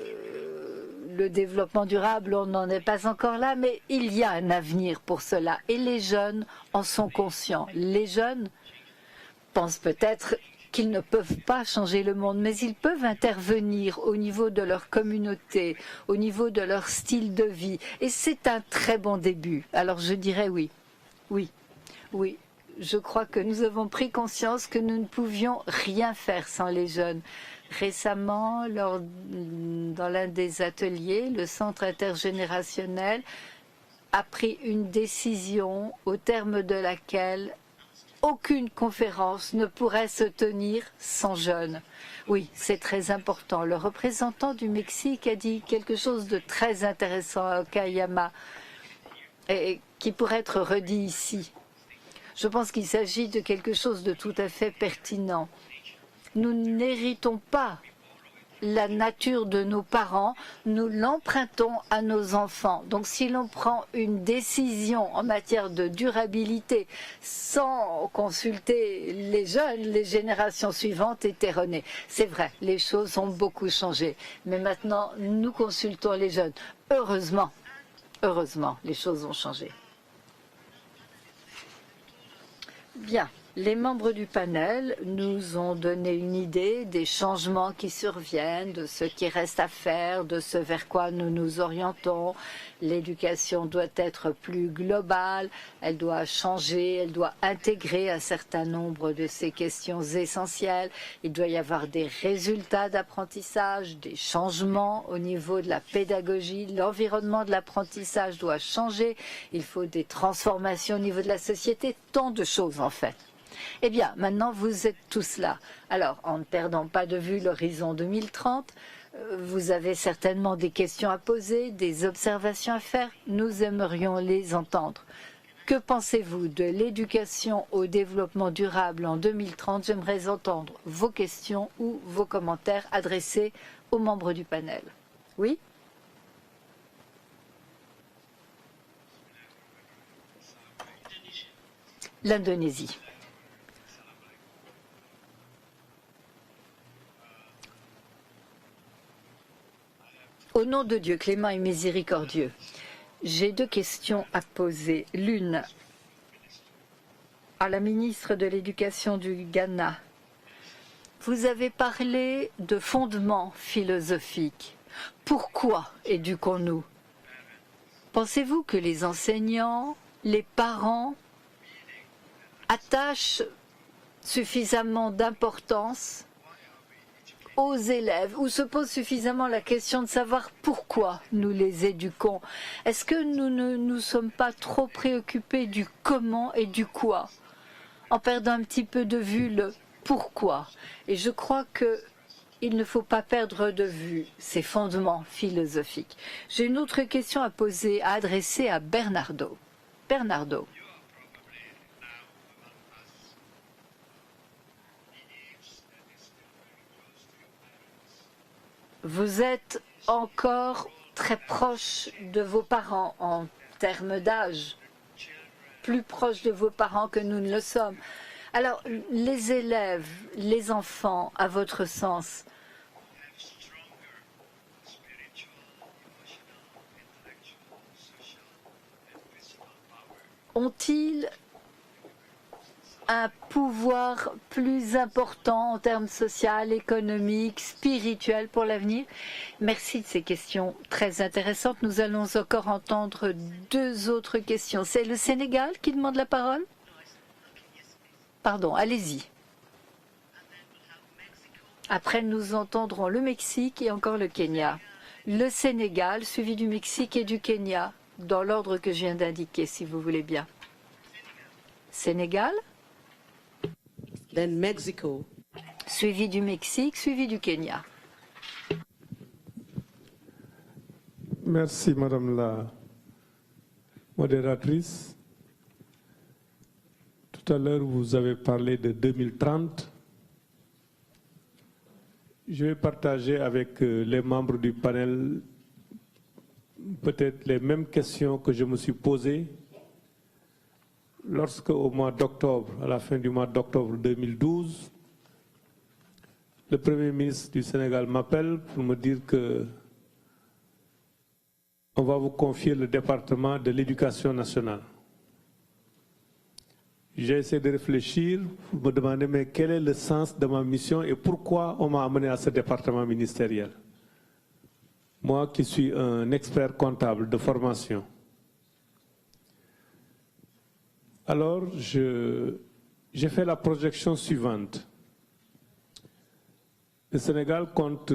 le développement durable, on n'en est pas encore là, mais il y a un avenir pour cela. Et les jeunes en sont conscients. Les jeunes pensent peut-être qu'ils ne peuvent pas changer le monde, mais ils peuvent intervenir au niveau de leur communauté, au niveau de leur style de vie. Et c'est un très bon début. Alors je dirais oui, oui, oui. Je crois que nous avons pris conscience que nous ne pouvions rien faire sans les jeunes. Récemment, dans l'un des ateliers, le centre intergénérationnel a pris une décision au terme de laquelle aucune conférence ne pourrait se tenir sans jeunes. Oui, c'est très important. Le représentant du Mexique a dit quelque chose de très intéressant à Okayama et qui pourrait être redit ici. Je pense qu'il s'agit de quelque chose de tout à fait pertinent. Nous n'héritons pas la nature de nos parents, nous l'empruntons à nos enfants. Donc si l'on prend une décision en matière de durabilité sans consulter les jeunes, les générations suivantes est erronée. C'est vrai, les choses ont beaucoup changé. Mais maintenant, nous consultons les jeunes. Heureusement, heureusement, les choses ont changé. Bien. Les membres du panel nous ont donné une idée des changements qui surviennent, de ce qui reste à faire, de ce vers quoi nous nous orientons. L'éducation doit être plus globale, elle doit changer, elle doit intégrer un certain nombre de ces questions essentielles. Il doit y avoir des résultats d'apprentissage, des changements au niveau de la pédagogie. L'environnement de l'apprentissage doit changer. Il faut des transformations au niveau de la société, tant de choses en fait. Eh bien, maintenant, vous êtes tous là. Alors, en ne perdant pas de vue l'horizon 2030, vous avez certainement des questions à poser, des observations à faire. Nous aimerions les entendre. Que pensez-vous de l'éducation au développement durable en 2030? J'aimerais entendre vos questions ou vos commentaires adressés aux membres du panel. Oui? L'Indonésie. Au nom de Dieu, clément et miséricordieux, j'ai deux questions à poser. L'une à la ministre de l'Éducation du Ghana. Vous avez parlé de fondements philosophiques. Pourquoi éduquons-nous? Pensez-vous que les enseignants, les parents attachent suffisamment d'importance aux élèves ou se posent suffisamment la question de savoir pourquoi nous les éduquons? Est-ce que nous ne nous sommes pas trop préoccupés du comment et du quoi, en perdant un petit peu de vue le pourquoi? Et je crois qu'il ne faut pas perdre de vue ces fondements philosophiques. J'ai une autre question à poser, à adresser à Bernardo. Bernardo. Vous êtes encore très proche de vos parents en termes d'âge, plus proche de vos parents que nous ne le sommes. Alors, les élèves, les enfants, à votre sens, ont-ils un pouvoir plus important en termes social, économique, spirituel pour l'avenir? Merci de ces questions très intéressantes. Nous allons encore entendre deux autres questions. C'est le Sénégal qui demande la parole? Pardon, allez-y. Après, nous entendrons le Mexique et encore le Kenya. Le Sénégal, suivi du Mexique et du Kenya, dans l'ordre que je viens d'indiquer, si vous voulez bien. Sénégal. Then Mexico. Suivi du Mexique, suivi du Kenya. Merci, Madame la modératrice. Tout à l'heure, vous avez parlé de 2030. Je vais partager avec les membres du panel peut-être les mêmes questions que je me suis posées lorsque, au mois d'octobre, à la fin du mois d'octobre 2012, le Premier ministre du Sénégal m'appelle pour me dire que on va vous confier le département de l'éducation nationale. J'ai essayé de réfléchir pour me demander mais quel est le sens de ma mission et pourquoi on m'a amené à ce département ministériel. Moi qui suis un expert comptable de formation. Alors, j'ai fait la projection suivante. Le Sénégal compte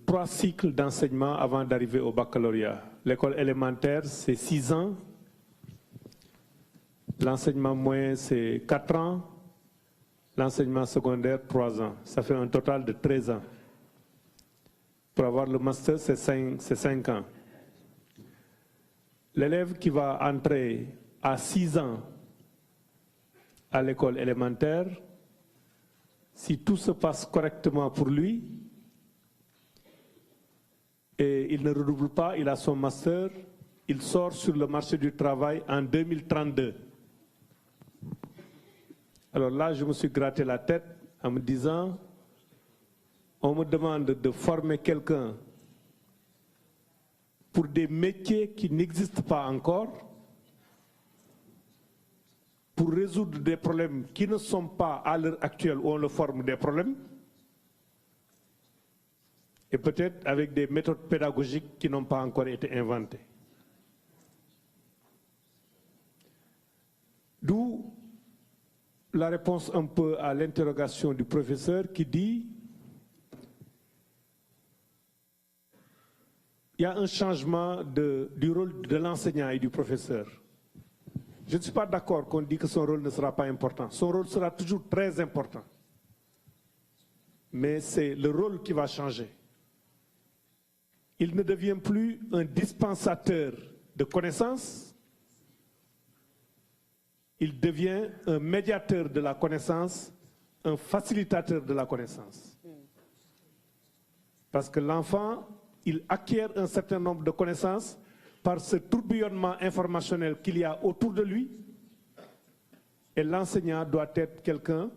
3 cycles d'enseignement avant d'arriver au baccalauréat. L'école élémentaire, c'est 6 ans. L'enseignement moyen, c'est 4 ans. L'enseignement secondaire, 3 ans. Ça fait un total de 13 ans. Pour avoir le master, c'est 5 ans. L'élève qui va entrer à 6 ans à l'école élémentaire, si tout se passe correctement pour lui, et il ne redouble pas, il a son master, il sort sur le marché du travail en 2032. Alors là, je me suis gratté la tête en me disant, on me demande de former quelqu'un pour des métiers qui n'existent pas encore, pour résoudre des problèmes qui ne sont pas à l'heure actuelle où on le forme des problèmes, et peut-être avec des méthodes pédagogiques qui n'ont pas encore été inventées. D'où la réponse un peu à l'interrogation du professeur qui dit il y a un changement du rôle de l'enseignant et du professeur. Je ne suis pas d'accord qu'on dit que son rôle ne sera pas important. Son rôle sera toujours très important. Mais c'est le rôle qui va changer. Il ne devient plus un dispensateur de connaissances. Il devient un médiateur de la connaissance, un facilitateur de la connaissance. Parce que l'enfant, il acquiert un certain nombre de connaissances par ce tourbillonnement informationnel qu'il y a autour de lui. Et l'enseignant doit être quelqu'un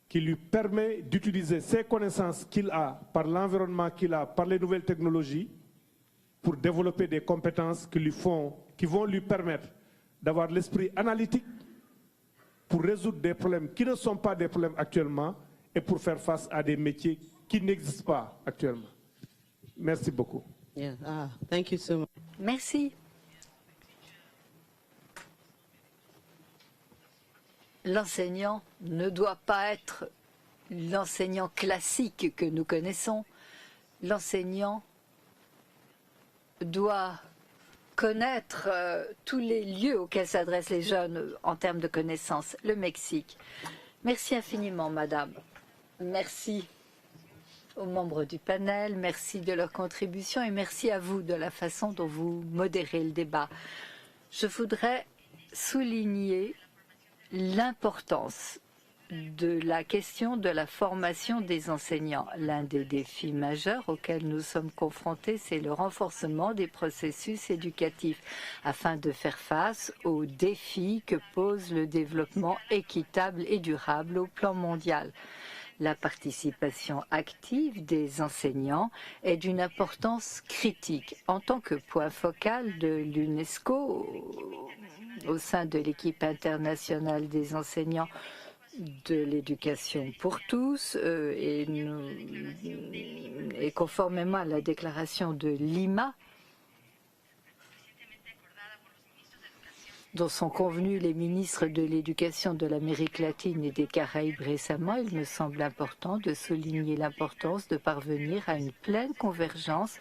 qui lui permet d'utiliser ces connaissances qu'il a, par l'environnement qu'il a, par les nouvelles technologies, pour développer des compétences qui vont lui permettre d'avoir l'esprit analytique pour résoudre des problèmes qui ne sont pas des problèmes actuellement et pour faire face à des métiers qui n'existent pas actuellement. Merci beaucoup. Yeah. Thank you so much. Merci. L'enseignant ne doit pas être l'enseignant classique que nous connaissons. L'enseignant doit connaître tous les lieux auxquels s'adressent les jeunes en termes de connaissances. Le Mexique. Merci infiniment, madame. Merci aux membres du panel, merci de leur contribution et merci à vous de la façon dont vous modérez le débat. Je voudrais souligner l'importance de la question de la formation des enseignants. L'un des défis majeurs auxquels nous sommes confrontés, c'est le renforcement des processus éducatifs afin de faire face aux défis que pose le développement équitable et durable au plan mondial. La participation active des enseignants est d'une importance critique. En tant que point focal de l'UNESCO, au sein de l'équipe internationale des enseignants de l'éducation pour tous, et conformément à la déclaration de Lima, dont sont convenus les ministres de l'Éducation de l'Amérique latine et des Caraïbes récemment, il me semble important de souligner l'importance de parvenir à une pleine convergence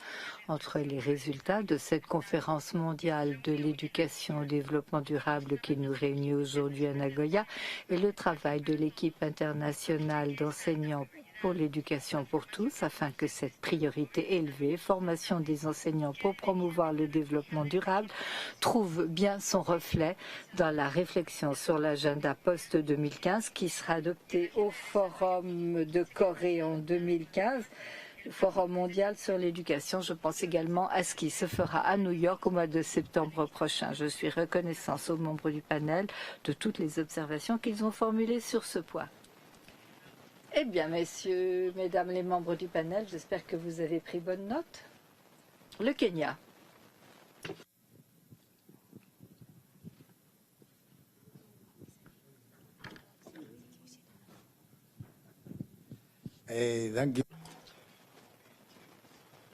entre les résultats de cette conférence mondiale de l'éducation au développement durable qui nous réunit aujourd'hui à Nagoya et le travail de l'équipe internationale d'enseignants pour l'éducation pour tous, afin que cette priorité élevée, formation des enseignants pour promouvoir le développement durable, trouve bien son reflet dans la réflexion sur l'agenda post-2015 qui sera adopté au Forum de Corée en 2015. Forum mondial sur l'éducation. Je pense également à ce qui se fera à New York au mois de septembre prochain. Je suis reconnaissante aux membres du panel de toutes les observations qu'ils ont formulées sur ce point. Eh bien, messieurs, mesdames les membres du panel, j'espère que vous avez pris bonne note. Le Kenya.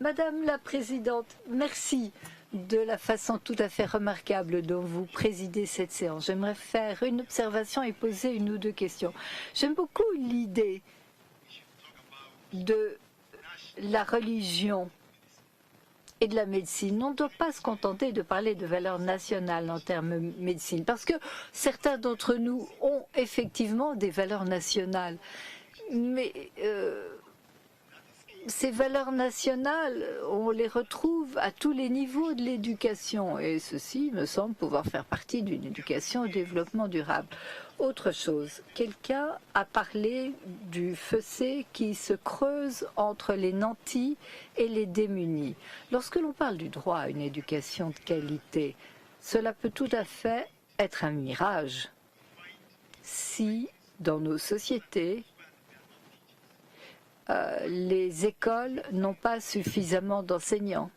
Madame la Présidente, merci de la façon tout à fait remarquable dont vous présidez cette séance. J'aimerais faire une observation et poser une ou deux questions. J'aime beaucoup l'idée de la religion et de la médecine. On ne doit pas se contenter de parler de valeurs nationales en termes médecine, parce que certains d'entre nous ont effectivement des valeurs nationales. Mais ces valeurs nationales, on les retrouve à tous les niveaux de l'éducation et ceci me semble pouvoir faire partie d'une éducation au développement durable. Autre chose, quelqu'un a parlé du fossé qui se creuse entre les nantis et les démunis. Lorsque l'on parle du droit à une éducation de qualité, cela peut tout à fait être un mirage si, dans nos sociétés, les écoles n'ont pas suffisamment d'enseignants.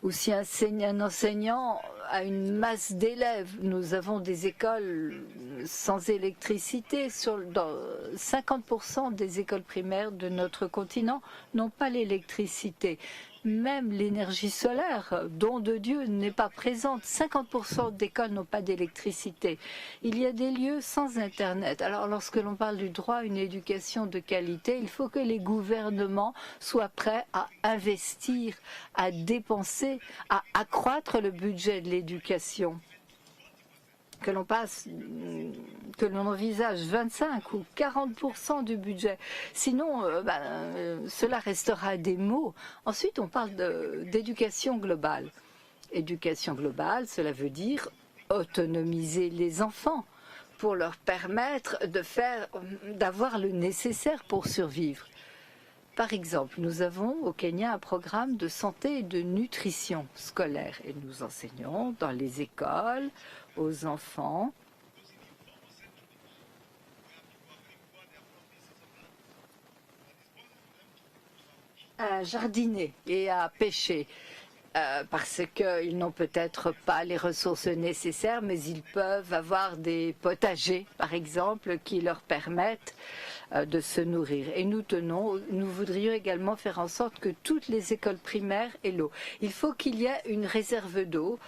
Ou si un enseignant a une masse d'élèves, nous avons des écoles sans électricité. 50% des écoles primaires de notre continent n'ont pas l'électricité. Même l'énergie solaire, don de Dieu, n'est pas présente. 50% d'écoles n'ont pas d'électricité. Il y a des lieux sans Internet. Alors, lorsque l'on parle du droit à une éducation de qualité, il faut que les gouvernements soient prêts à investir, à dépenser, à accroître le budget de l'éducation. que l'on que l'on envisage 25 ou 40% du budget. Sinon, cela restera des mots. Ensuite, on parle d'éducation globale. Éducation globale, cela veut dire autonomiser les enfants pour leur permettre d'avoir le nécessaire pour survivre. Par exemple, nous avons au Kenya un programme de santé et de nutrition scolaire et nous enseignons dans les écoles aux enfants à jardiner et à pêcher. Parce qu'ils n'ont peut-être pas les ressources nécessaires, mais ils peuvent avoir des potagers, par exemple, qui leur permettent de se nourrir. Et nous voudrions également faire en sorte que toutes les écoles primaires aient l'eau. Il faut qu'il y ait une réserve d'eau,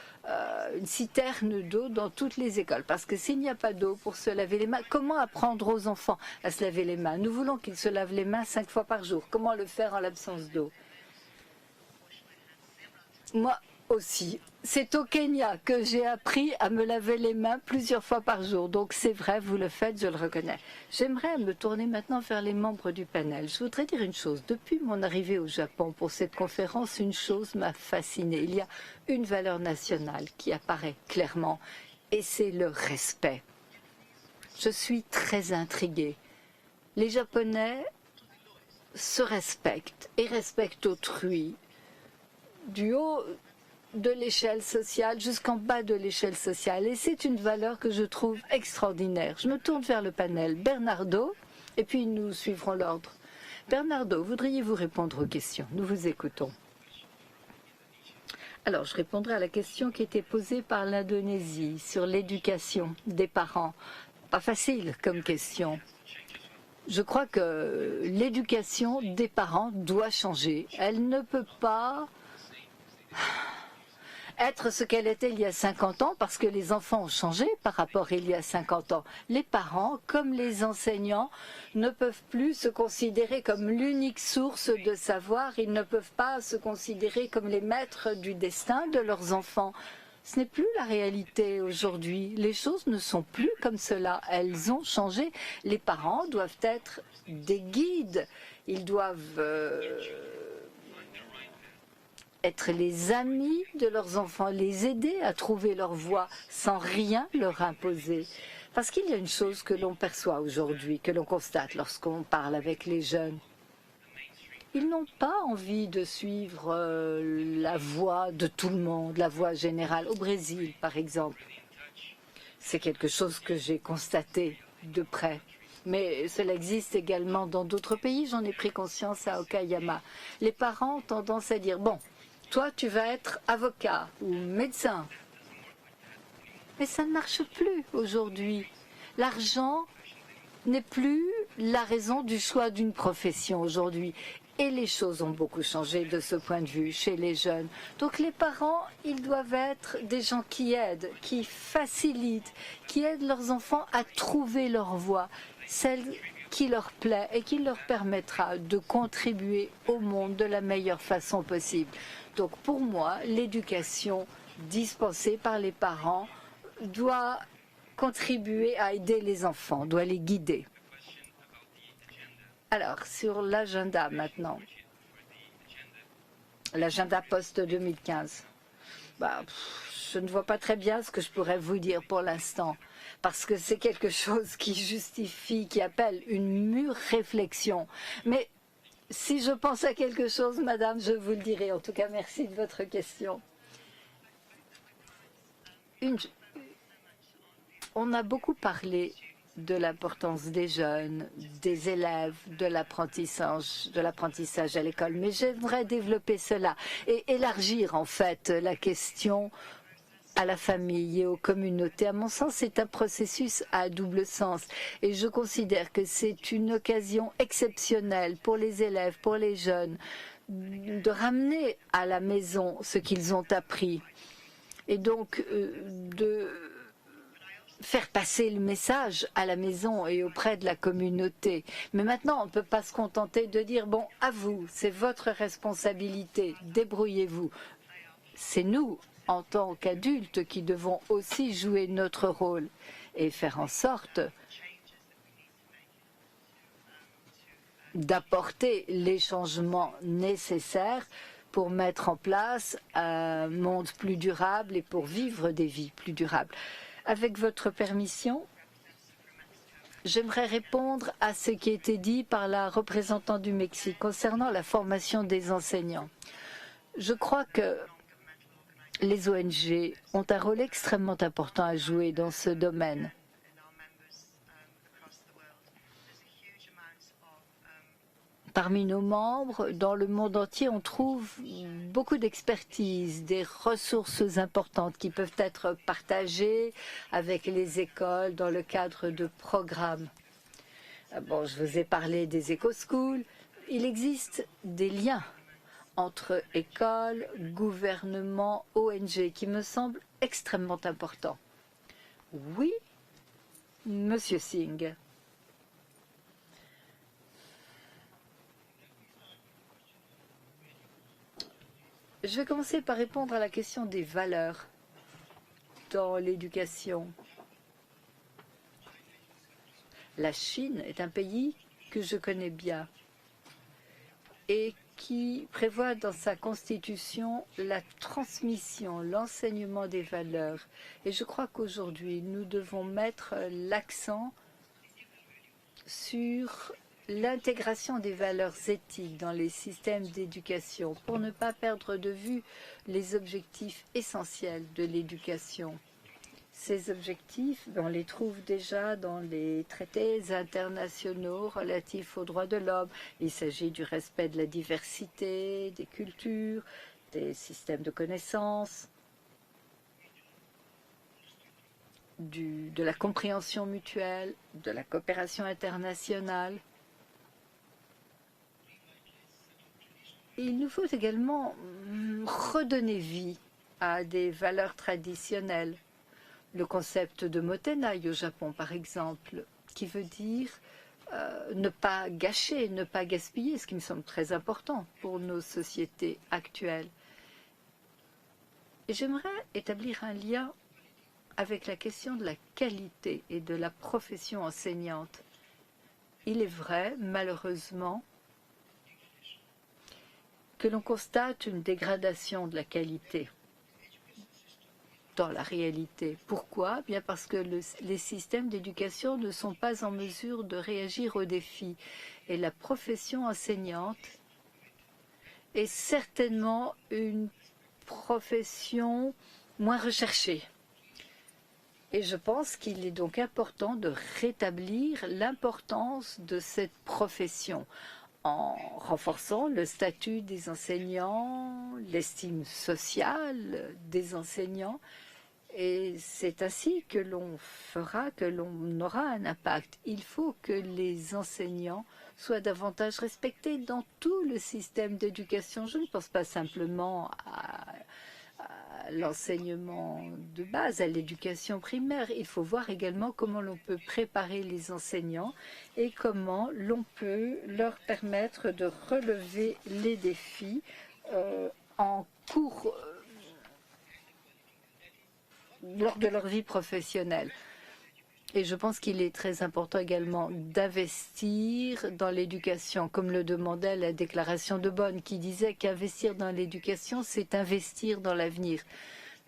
une citerne d'eau dans toutes les écoles. Parce que s'il n'y a pas d'eau pour se laver les mains, comment apprendre aux enfants à se laver les mains? Nous voulons qu'ils se lavent les mains 5 fois par jour. Comment le faire en l'absence d'eau? Moi aussi. C'est au Kenya que j'ai appris à me laver les mains plusieurs fois par jour. Donc c'est vrai, vous le faites, je le reconnais. J'aimerais me tourner maintenant vers les membres du panel. Je voudrais dire une chose. Depuis mon arrivée au Japon pour cette conférence, une chose m'a fascinée. Il y a une valeur nationale qui apparaît clairement et c'est le respect. Je suis très intriguée. Les Japonais se respectent et respectent autrui. Du haut de l'échelle sociale jusqu'en bas de l'échelle sociale. Et c'est une valeur que je trouve extraordinaire. Je me tourne vers le panel. Bernardo, et puis nous suivrons l'ordre. Bernardo, voudriez-vous répondre aux questions? Nous vous écoutons. Alors, je répondrai à la question qui était posée par l'Indonésie sur l'éducation des parents. Pas facile comme question. Je crois que l'éducation des parents doit changer. Elle ne peut pas être ce qu'elle était il y a 50 ans, parce que les enfants ont changé par rapport à il y a 50 ans. Les parents, comme les enseignants, ne peuvent plus se considérer comme l'unique source de savoir. Ils ne peuvent pas se considérer comme les maîtres du destin de leurs enfants. Ce n'est plus la réalité aujourd'hui. Les choses ne sont plus comme cela. Elles ont changé. Les parents doivent être des guides. Ils doivent être les amis de leurs enfants, les aider à trouver leur voie sans rien leur imposer. Parce qu'il y a une chose que l'on perçoit aujourd'hui, que l'on constate lorsqu'on parle avec les jeunes. Ils n'ont pas envie de suivre la voie de tout le monde, la voie générale. Au Brésil, par exemple, c'est quelque chose que j'ai constaté de près. Mais cela existe également dans d'autres pays. J'en ai pris conscience à Okayama. Les parents ont tendance à dire « Bon, toi, tu vas être avocat ou médecin. » Mais ça ne marche plus aujourd'hui. L'argent n'est plus la raison du choix d'une profession aujourd'hui. Et les choses ont beaucoup changé de ce point de vue chez les jeunes. Donc les parents, ils doivent être des gens qui aident, qui facilitent, qui aident leurs enfants à trouver leur voie, celle qui leur plaît et qui leur permettra de contribuer au monde de la meilleure façon possible. Donc pour moi, l'éducation dispensée par les parents doit contribuer à aider les enfants, doit les guider. Alors, sur l'agenda maintenant, l'agenda post-2015, je ne vois pas très bien ce que je pourrais vous dire pour l'instant, parce que c'est quelque chose qui justifie, qui appelle une mûre réflexion. Mais si je pense à quelque chose, madame, je vous le dirai. En tout cas, merci de votre question. On a beaucoup parlé de l'importance des jeunes, des élèves, de l'apprentissage à l'école. Mais j'aimerais développer cela et élargir en fait la question à la famille et aux communautés. À mon sens, c'est un processus à double sens. Et je considère que c'est une occasion exceptionnelle pour les élèves, pour les jeunes, de ramener à la maison ce qu'ils ont appris. Et donc, de faire passer le message à la maison et auprès de la communauté. Mais maintenant, on ne peut pas se contenter de dire « Bon, à vous, c'est votre responsabilité, débrouillez-vous ». c'est nous, en tant qu'adultes, qui devons aussi jouer notre rôle et faire en sorte d'apporter les changements nécessaires pour mettre en place un monde plus durable et pour vivre des vies plus durables. Avec votre permission, j'aimerais répondre à ce qui a été dit par la représentante du Mexique concernant la formation des enseignants. Je crois que les ONG ont un rôle extrêmement important à jouer dans ce domaine. Parmi nos membres, dans le monde entier, on trouve beaucoup d'expertise, des ressources importantes qui peuvent être partagées avec les écoles dans le cadre de programmes. Bon, je vous ai parlé des éco-schools. Il existe des liens entre écoles, gouvernements, ONG qui me semblent extrêmement importants. Oui, Monsieur Singh. Je vais commencer par répondre à la question des valeurs dans l'éducation. La Chine est un pays que je connais bien et qui prévoit dans sa constitution la transmission, l'enseignement des valeurs. Et je crois qu'aujourd'hui, nous devons mettre l'accent sur l'intégration des valeurs éthiques dans les systèmes d'éducation pour ne pas perdre de vue les objectifs essentiels de l'éducation. Ces objectifs, on les trouve déjà dans les traités internationaux relatifs aux droits de l'homme. Il s'agit du respect de la diversité, des cultures, des systèmes de connaissances, de la compréhension mutuelle, de la coopération internationale. Il nous faut également redonner vie à des valeurs traditionnelles. Le concept de motenaï au Japon, par exemple, qui veut dire ne pas gâcher, ne pas gaspiller, ce qui me semble très important pour nos sociétés actuelles. Et j'aimerais établir un lien avec la question de la qualité et de la profession enseignante. Il est vrai, malheureusement, que l'on constate une dégradation de la qualité dans la réalité. Pourquoi? Bien parce que les systèmes d'éducation ne sont pas en mesure de réagir aux défis. Et la profession enseignante est certainement une profession moins recherchée. Et je pense qu'il est donc important de rétablir l'importance de cette profession en renforçant le statut des enseignants, l'estime sociale des enseignants. Et c'est ainsi que l'on aura un impact. Il faut que les enseignants soient davantage respectés dans tout le système d'éducation. Je ne pense pas simplement à l'enseignement de base, à l'éducation primaire. Il faut voir également comment l'on peut préparer les enseignants et comment l'on peut leur permettre de relever les défis en cours lors de leur vie professionnelle. Et je pense qu'il est très important également d'investir dans l'éducation, comme le demandait la déclaration de Bonn, qui disait qu'investir dans l'éducation, c'est investir dans l'avenir.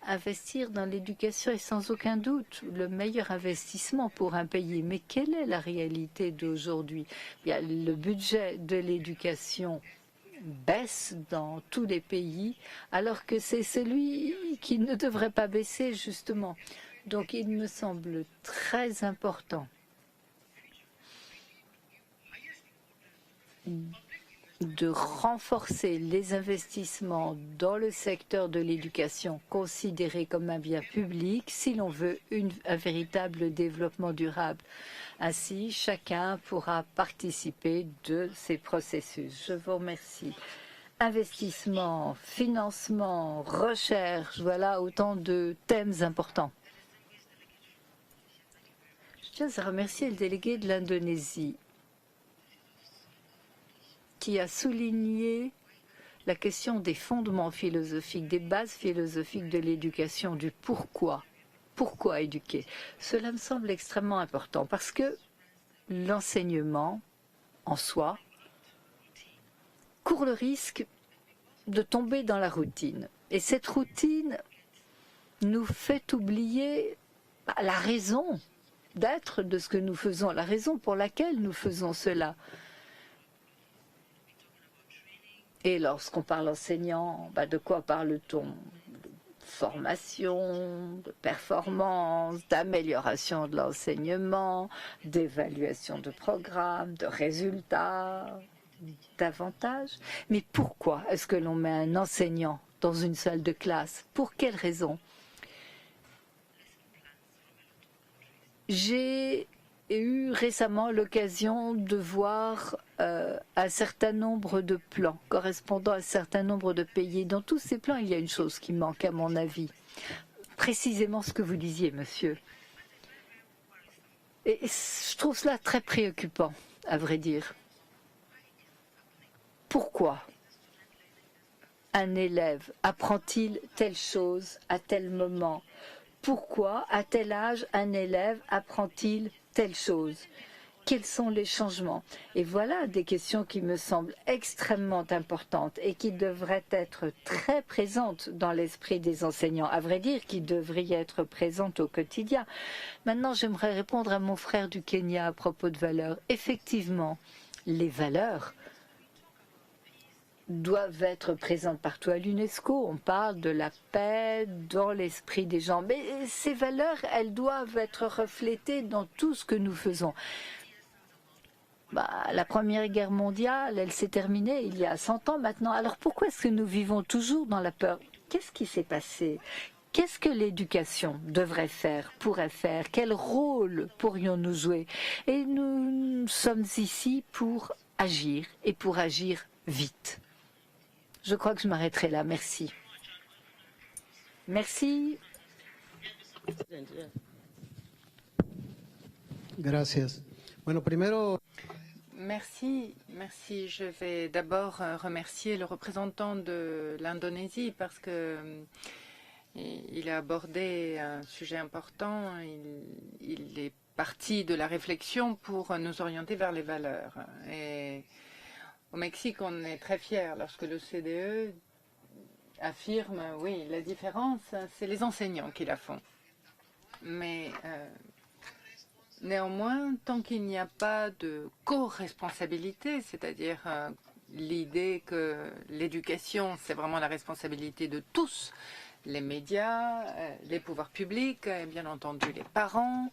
Investir dans l'éducation est sans aucun doute le meilleur investissement pour un pays. Mais quelle est la réalité d'aujourd'hui? Le budget de l'éducation baisse dans tous les pays, alors que c'est celui qui ne devrait pas baisser, justement. Donc il me semble très important de renforcer les investissements dans le secteur de l'éducation considéré comme un bien public si l'on veut un véritable développement durable. Ainsi, chacun pourra participer de ces processus. Je vous remercie. Investissement, financement, recherche, voilà autant de thèmes importants. Je tiens à remercier le délégué de l'Indonésie qui a souligné la question des fondements philosophiques, des bases philosophiques de l'éducation, du pourquoi. Pourquoi éduquer? Cela me semble extrêmement important parce que l'enseignement en soi court le risque de tomber dans la routine. Et cette routine nous fait oublier la raison d'être de ce que nous faisons, la raison pour laquelle nous faisons cela. Et lorsqu'on parle enseignant, de quoi parle-t-on? De formation, de performance, d'amélioration de l'enseignement, d'évaluation de programmes, de résultats, davantage. Mais pourquoi est-ce que l'on met un enseignant dans une salle de classe? Pour quelle raison? J'ai eu récemment l'occasion de voir un certain nombre de plans correspondant à un certain nombre de pays. Dans tous ces plans, il y a une chose qui manque à mon avis. Précisément ce que vous disiez, monsieur. Et je trouve cela très préoccupant, à vrai dire. Pourquoi un élève apprend-il telle chose à tel moment? Pourquoi, à tel âge, un élève apprend-il telle chose? Quels sont les changements? Et voilà des questions qui me semblent extrêmement importantes et qui devraient être très présentes dans l'esprit des enseignants. À vrai dire, qui devraient être présentes au quotidien. Maintenant, j'aimerais répondre à mon frère du Kenya à propos de valeurs. Effectivement, les valeurs doivent être présentes partout à l'UNESCO. On parle de la paix dans l'esprit des gens. Mais ces valeurs, elles doivent être reflétées dans tout ce que nous faisons. La Première Guerre mondiale, elle s'est terminée il y a 100 ans maintenant. Alors pourquoi est-ce que nous vivons toujours dans la peur? Qu'est-ce qui s'est passé? Qu'est-ce que l'éducation devrait faire, pourrait faire? Quel rôle pourrions-nous jouer? Et nous sommes ici pour agir, et pour agir vite. Je crois que je m'arrêterai là. Merci. Merci. Gracias. Bueno, primero... Merci. Je vais d'abord remercier le représentant de l'Indonésie parce que il a abordé un sujet important. Il est parti de la réflexion pour nous orienter vers les valeurs. Et au Mexique, on est très fiers lorsque l'OCDE affirme, oui, la différence, c'est les enseignants qui la font. Mais néanmoins, tant qu'il n'y a pas de co-responsabilité, c'est-à-dire l'idée que l'éducation, c'est vraiment la responsabilité de tous, les médias, les pouvoirs publics, et bien entendu les parents,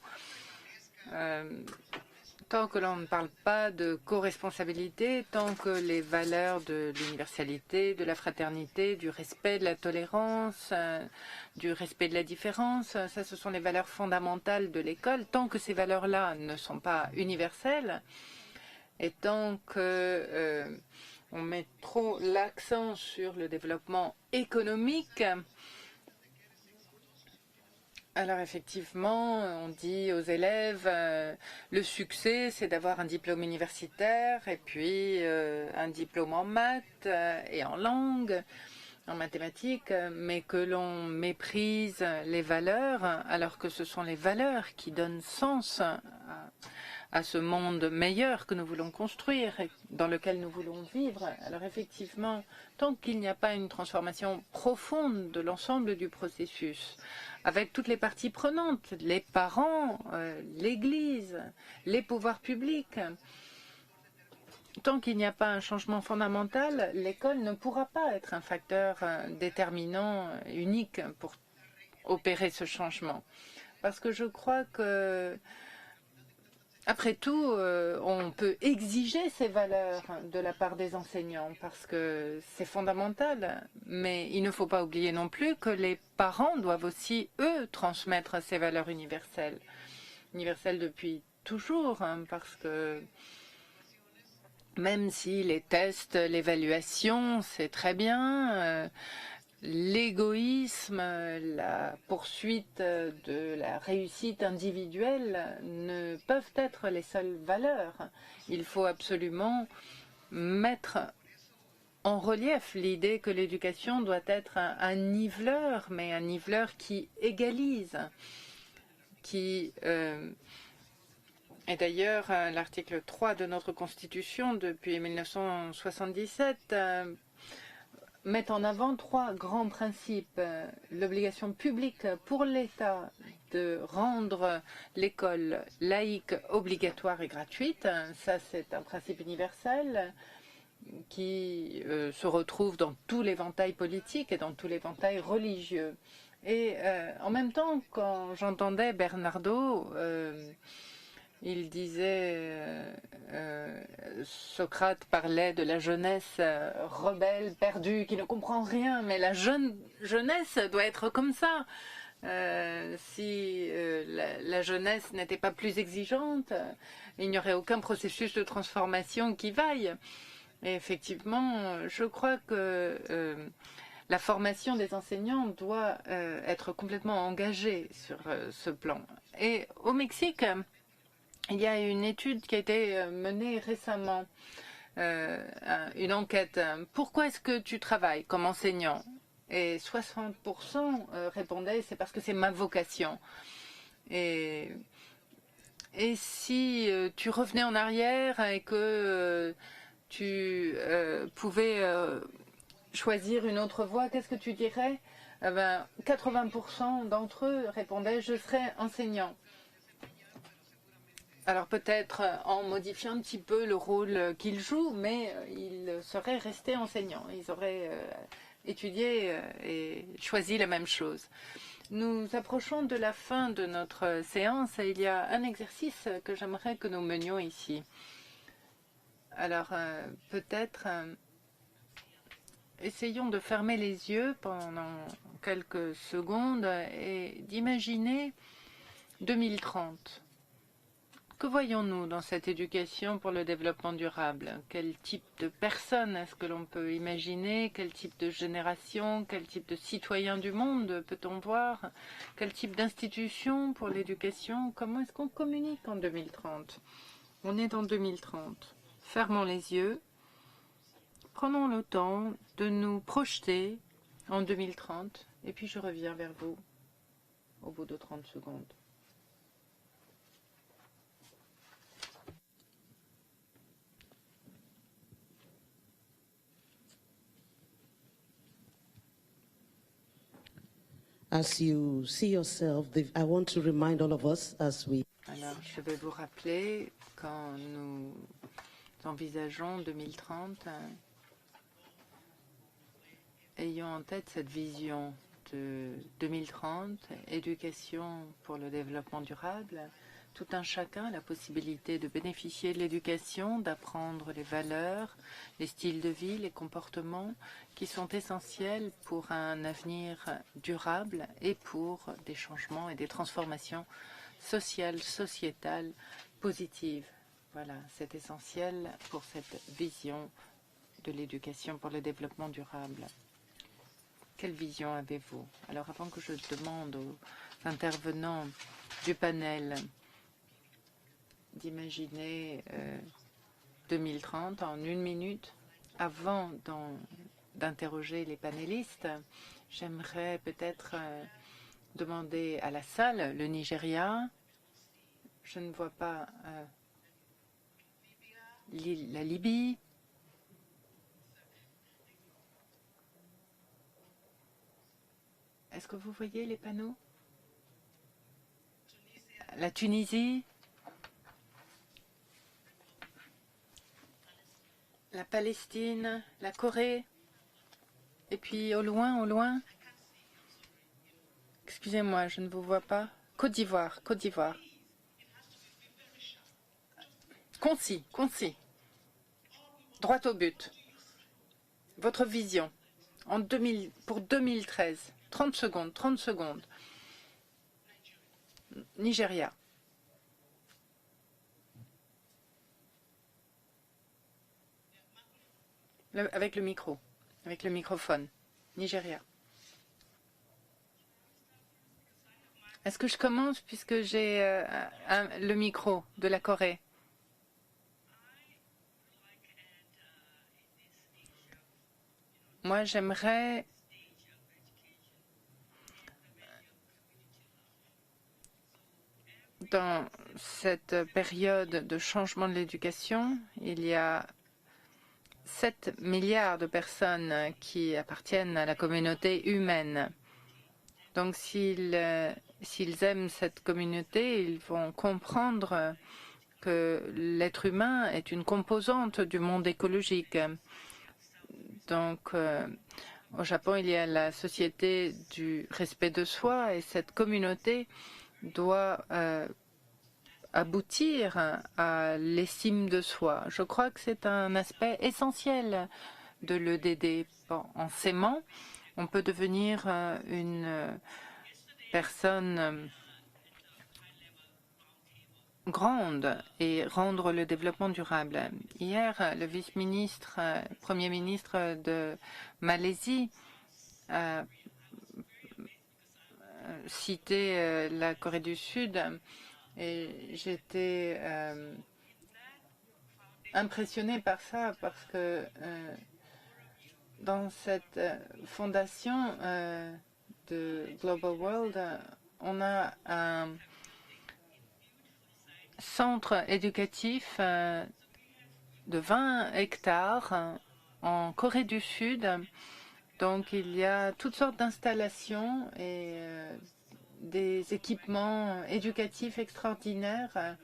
tant que l'on ne parle pas de co-responsabilité, tant que les valeurs de l'universalité, de la fraternité, du respect, de la tolérance, du respect de la différence, ça ce sont les valeurs fondamentales de l'école, tant que ces valeurs-là ne sont pas universelles, et tant que on met trop l'accent sur le développement économique, alors effectivement, on dit aux élèves, le succès, c'est d'avoir un diplôme universitaire et puis un diplôme en maths et en langue, en mathématiques, mais que l'on méprise les valeurs, alors que ce sont les valeurs qui donnent sens à ce monde meilleur que nous voulons construire et dans lequel nous voulons vivre. Alors effectivement, tant qu'il n'y a pas une transformation profonde de l'ensemble du processus, avec toutes les parties prenantes, les parents, l'Église, les pouvoirs publics. Tant qu'il n'y a pas un changement fondamental, l'école ne pourra pas être un facteur déterminant, unique pour opérer ce changement. Parce que je crois que, après tout, on peut exiger ces valeurs de la part des enseignants parce que c'est fondamental. Mais il ne faut pas oublier non plus que les parents doivent aussi, eux, transmettre ces valeurs universelles. Universelles depuis toujours, parce que même si les tests, l'évaluation, c'est très bien, l'égoïsme, la poursuite de la réussite individuelle ne peuvent être les seules valeurs. Il faut absolument mettre en relief l'idée que l'éducation doit être un niveleur, mais un niveleur qui égalise, qui et d'ailleurs l'article 3 de notre Constitution depuis 1977 met en avant 3 grands principes. L'obligation publique pour l'État de rendre l'école laïque, obligatoire et gratuite. Ça, c'est un principe universel qui se retrouve dans tout l'éventail politique et dans tout l'éventail religieux. Et en même temps, quand j'entendais Bernardo, il disait, Socrate parlait de la jeunesse rebelle, perdue, qui ne comprend rien, mais la jeunesse doit être comme ça. Si la jeunesse n'était pas plus exigeante, il n'y aurait aucun processus de transformation qui vaille. Et effectivement, je crois que la formation des enseignants doit être complètement engagée sur ce plan. Et au Mexique, il y a une étude qui a été menée récemment, une enquête. Pourquoi est-ce que tu travailles comme enseignant? Et 60% répondaient, c'est parce que c'est ma vocation. Et si tu revenais en arrière et que tu pouvais choisir une autre voie, qu'est-ce que tu dirais? 80% d'entre eux répondaient, je serais enseignant. Alors peut-être en modifiant un petit peu le rôle qu'ils jouent, mais ils seraient restés enseignants. Ils auraient étudié et choisi la même chose. Nous approchons de la fin de notre séance et il y a un exercice que j'aimerais que nous menions ici. Alors peut-être essayons de fermer les yeux pendant quelques secondes et d'imaginer 2030. Que voyons-nous dans cette éducation pour le développement durable? Quel type de personnes est-ce que l'on peut imaginer? Quel type de génération? Quel type de citoyens du monde peut-on voir? Quel type d'institution pour l'éducation? Comment est-ce qu'on communique en 2030? On est en 2030. Fermons les yeux. Prenons le temps de nous projeter en 2030 et puis je reviens vers vous au bout de 30 secondes. As you see yourself, I want to remind all of us as we... Alors, je vais vous rappeler, quand nous envisageons 2030, ayons en tête cette vision de 2030, éducation pour le développement durable. Tout un chacun a la possibilité de bénéficier de l'éducation, d'apprendre les valeurs, les styles de vie, les comportements qui sont essentiels pour un avenir durable et pour des changements et des transformations sociales, sociétales, positives. Voilà, c'est essentiel pour cette vision de l'éducation pour le développement durable. Quelle vision avez-vous? Alors, avant que je demande aux intervenants du panel d'imaginer 2030 en 1 minute, avant d'interroger les panélistes, j'aimerais peut-être demander à la salle, le Nigeria. Je ne vois pas la Libye. Est-ce que vous voyez les panneaux? La Tunisie, la Palestine, la Corée, et puis au loin, excusez-moi, je ne vous vois pas. Côte d'Ivoire, Côte d'Ivoire. Concis, droit au but. Votre vision pour 2013. 30 secondes. Nigeria. Avec le microphone. Nigeria. Est-ce que je commence puisque j'ai le micro de la Corée? Moi, j'aimerais dans cette période de changement de l'éducation, il y a 7 milliards de personnes qui appartiennent à la communauté humaine. Donc, s'ils aiment cette communauté, ils vont comprendre que l'être humain est une composante du monde écologique. Donc, au Japon, il y a la société du respect de soi et cette communauté doit aboutir à l'estime de soi. Je crois que c'est un aspect essentiel de l'EDD. En s'aimant, on peut devenir une personne grande et rendre le développement durable. Hier, le vice-ministre, Premier ministre de Malaisie a cité la Corée du Sud et j'étais impressionnée par ça parce que dans cette fondation de Global World, on a un centre éducatif de 20 hectares en Corée du Sud. Donc, il y a toutes sortes d'installations et des équipements éducatifs extraordinaires.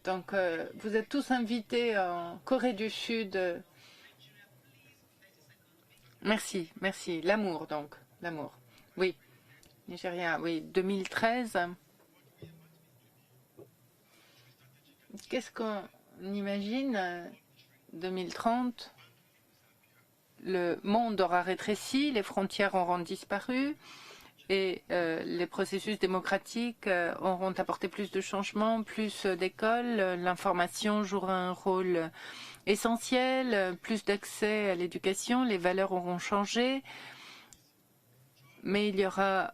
Donc, vous êtes tous invités en Corée du Sud. Merci, merci. L'amour, donc. L'amour. Oui. Nigeria, oui. 2013. Qu'est-ce qu'on imagine 2030, le monde aura rétréci, les frontières auront disparu et les processus démocratiques auront apporté plus de changements, plus d'écoles, l'information jouera un rôle essentiel, plus d'accès à l'éducation, les valeurs auront changé, mais il y aura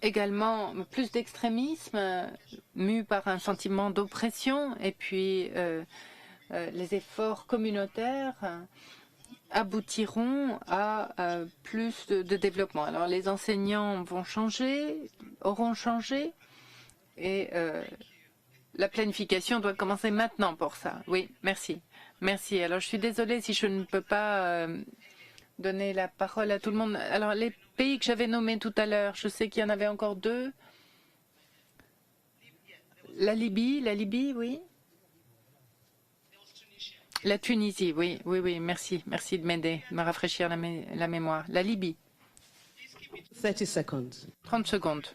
également plus d'extrémisme mu par un sentiment d'oppression et puis les efforts communautaires aboutiront à plus de développement. Alors les enseignants vont changer, auront changé et la planification doit commencer maintenant pour ça. Oui, merci. Merci. Alors je suis désolée si je ne peux pas donner la parole à tout le monde. Alors les pays que j'avais nommés tout à l'heure, je sais qu'il y en avait encore 2. La Libye, oui. La Tunisie, oui, merci. Merci de m'aider, de me rafraîchir la mémoire. La Libye. 30 secondes. 30 secondes.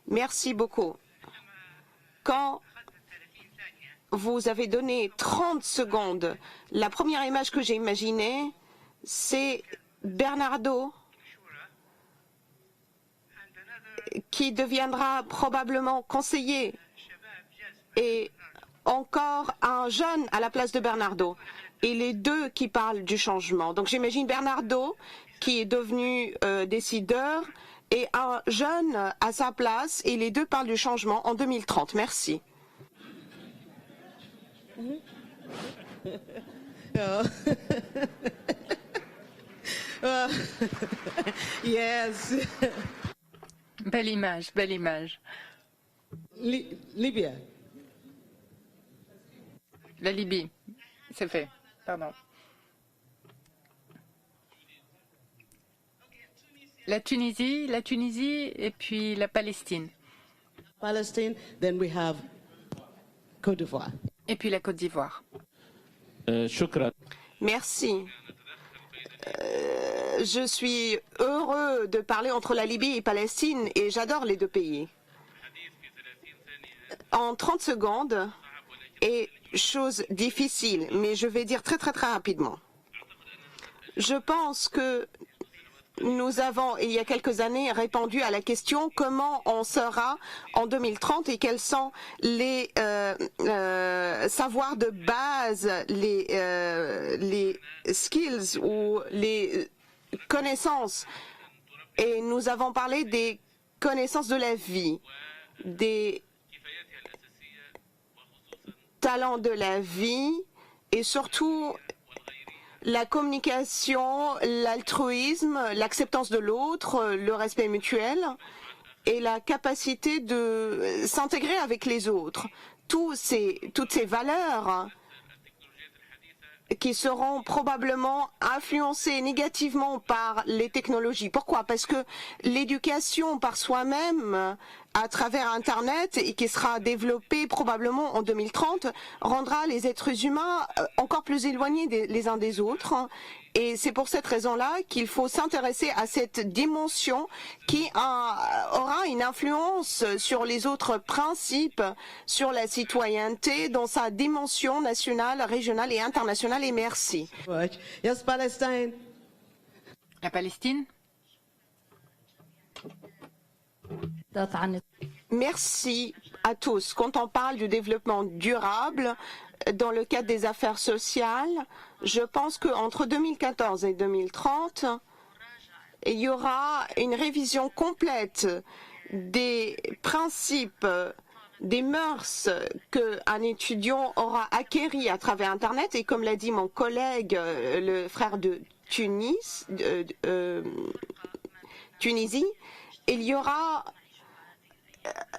Merci beaucoup. Quand vous avez donné 30 secondes, la première image que j'ai imaginée, c'est Bernardo qui deviendra probablement conseiller et encore un jeune à la place de Bernardo. Et les deux qui parlent du changement. Donc j'imagine Bernardo qui est devenu décideur et un jeune à sa place et les deux parlent du changement en 2030. Merci. Yes. Belle image, belle image. Libya. La Libye, c'est fait. Pardon. La Tunisie et puis la Palestine. Palestine, then we have Côte d'Ivoire. Et puis la Côte d'Ivoire. Merci. Je suis heureux de parler entre la Libye et Palestine et j'adore les deux pays. En 30 secondes, et chose difficile, mais je vais dire très rapidement. Je pense que nous avons, il y a quelques années, répondu à la question comment on sera en 2030 et quels sont les savoirs de base, les skills ou les connaissances. Et nous avons parlé des connaissances de la vie, des talent de la vie et surtout la communication, l'altruisme, l'acceptance de l'autre, le respect mutuel et la capacité de s'intégrer avec les autres. Toutes ces valeurs qui seront probablement influencées négativement par les technologies. Pourquoi? Parce que l'éducation par soi-même à travers Internet et qui sera développée probablement en 2030 rendra les êtres humains encore plus éloignés les uns des autres. Et c'est pour cette raison-là qu'il faut s'intéresser à cette dimension qui aura une influence sur les autres principes, sur la citoyenneté dans sa dimension nationale, régionale et internationale. Et merci. Yes, Palestine. La Palestine? Merci à tous. Quand on parle du développement durable, dans le cadre des affaires sociales, je pense qu'entre 2014 et 2030, il y aura une révision complète des principes, des mœurs qu'un étudiant aura acquéris à travers Internet. Et comme l'a dit mon collègue, le frère de Tunisie, il y aura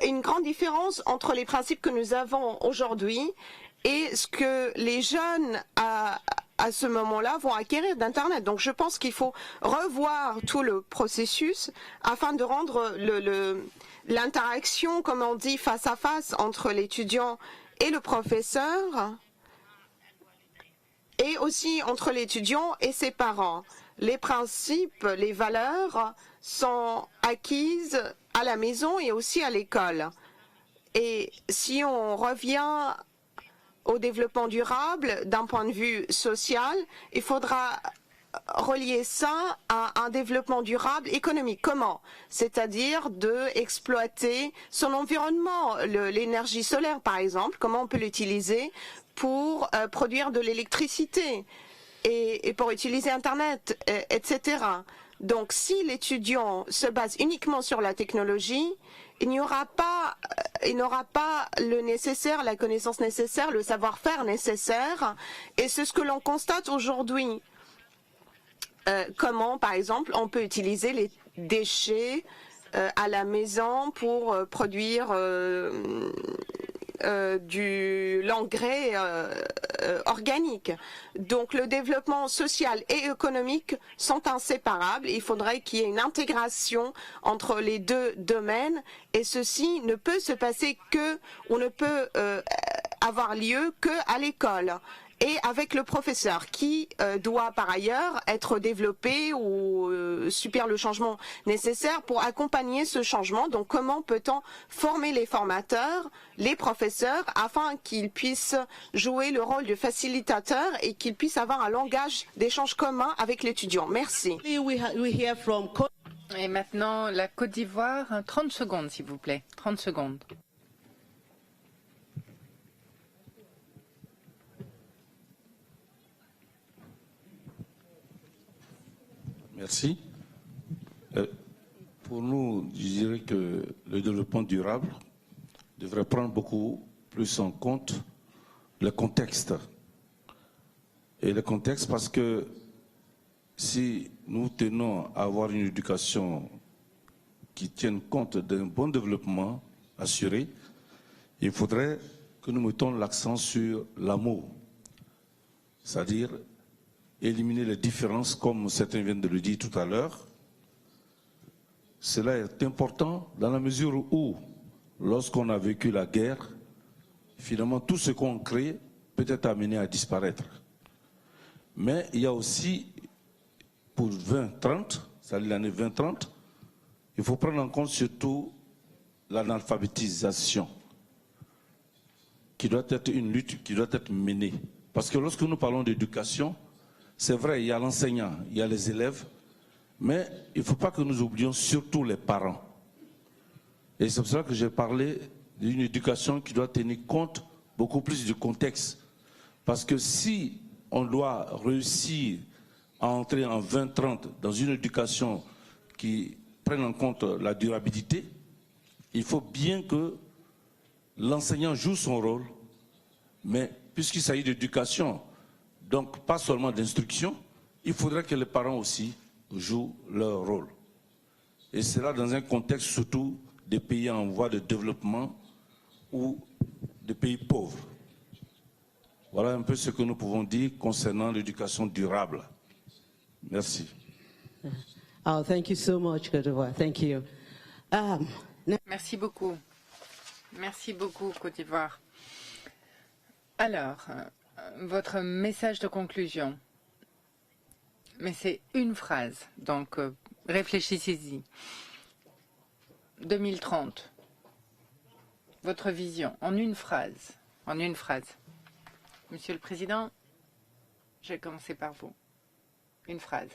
une grande différence entre les principes que nous avons aujourd'hui et ce que les jeunes à ce moment-là vont acquérir d'Internet. Donc je pense qu'il faut revoir tout le processus afin de rendre l'interaction, comme on dit, face à face entre l'étudiant et le professeur et aussi entre l'étudiant et ses parents. Les principes, les valeurs sont acquises à la maison et aussi à l'école. Et si on revient au développement durable d'un point de vue social, il faudra relier ça à un développement durable économique. Comment? C'est-à-dire d'exploiter son environnement, l'énergie solaire par exemple, comment on peut l'utiliser pour produire de l'électricité et pour utiliser Internet, etc. Donc si l'étudiant se base uniquement sur la technologie, il n'aura pas le nécessaire, la connaissance nécessaire, le savoir-faire nécessaire. Et c'est ce que l'on constate aujourd'hui. Comment, par exemple, on peut utiliser les déchets à la maison pour produire l'engrais organique. Donc le développement social et économique sont inséparables. Il faudrait qu'il y ait une intégration entre les deux domaines et ceci ne peut se passer ou ne peut avoir lieu qu'à l'école et avec le professeur qui doit par ailleurs être développé ou subir le changement nécessaire pour accompagner ce changement. Donc comment peut-on former les formateurs, les professeurs afin qu'ils puissent jouer le rôle de facilitateur et qu'ils puissent avoir un langage d'échange commun avec l'étudiant. Merci. Et maintenant la Côte d'Ivoire, 30 secondes s'il vous plaît, 30 secondes. Merci. Pour nous, je dirais que le développement durable devrait prendre beaucoup plus en compte le contexte. Et le contexte parce que si nous tenons à avoir une éducation qui tienne compte d'un bon développement assuré, il faudrait que nous mettons l'accent sur l'amour, c'est-à-dire éliminer les différences, comme certains viennent de le dire tout à l'heure. Cela est important dans la mesure où, lorsqu'on a vécu la guerre, finalement tout ce qu'on crée peut être amené à disparaître. Mais il y a aussi, pour 2030, c'est-à-dire l'année 2030, il faut prendre en compte surtout l'analphabétisation, qui doit être une lutte qui doit être menée. Parce que lorsque nous parlons d'éducation, c'est vrai, il y a l'enseignant, il y a les élèves, mais il ne faut pas que nous oublions surtout les parents. Et c'est pour ça que j'ai parlé d'une éducation qui doit tenir compte beaucoup plus du contexte. Parce que si on doit réussir à entrer en 2030 dans une éducation qui prenne en compte la durabilité, il faut bien que l'enseignant joue son rôle, Mais puisqu'il s'agit d'éducation, donc pas seulement d'instruction, il faudrait que les parents aussi jouent leur rôle. Et cela dans un contexte surtout des pays en voie de développement ou des pays pauvres. Voilà un peu ce que nous pouvons dire concernant l'éducation durable. Merci. Oh, thank you so much, Côte d'Ivoire. Thank you. Merci beaucoup. Merci beaucoup, Côte d'Ivoire. Alors, votre message de conclusion. Mais c'est une phrase, donc réfléchissez-y. 2030. Votre vision, en une phrase. En une phrase. Monsieur le Président, je vais commencer par vous. Une phrase.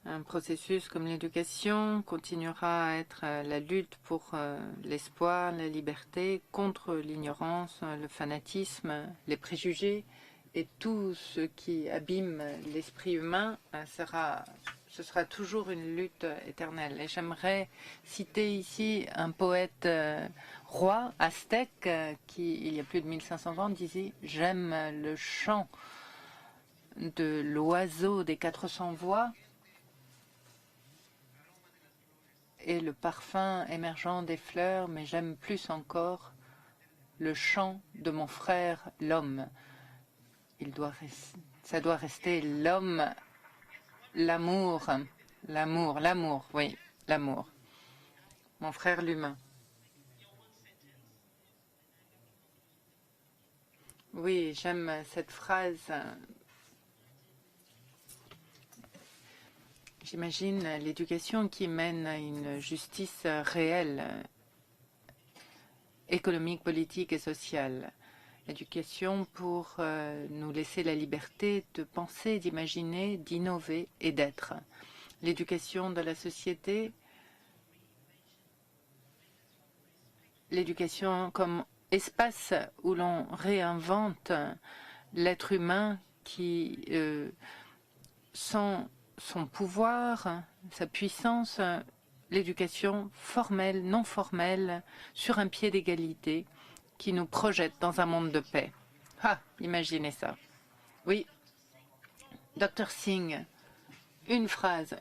Un processus comme l'éducation continuera à être la lutte pour l'espoir, la liberté, contre l'ignorance, le fanatisme, les préjugés et tout ce qui abîme l'esprit humain. Ce sera toujours une lutte éternelle. Et j'aimerais citer ici un poète roi aztèque qui, il y a plus de 1500 ans, disait « J'aime le chant de l'oiseau des 400 voix et le parfum émergeant des fleurs, mais j'aime plus encore le chant de mon frère l'homme. Ça doit rester l'homme, l'amour, oui, l'amour. Mon frère l'humain. Oui, j'aime cette phrase. J'imagine l'éducation qui mène à une justice réelle, économique, politique et sociale. L'éducation pour nous laisser la liberté de penser, d'imaginer, d'innover et d'être. L'éducation de la société, l'éducation comme espace où l'on réinvente l'être humain qui, sans son pouvoir, sa puissance, l'éducation formelle, non formelle, sur un pied d'égalité, qui nous projette dans un monde de paix. Ah, imaginez ça. Oui. Dr Singh, une phrase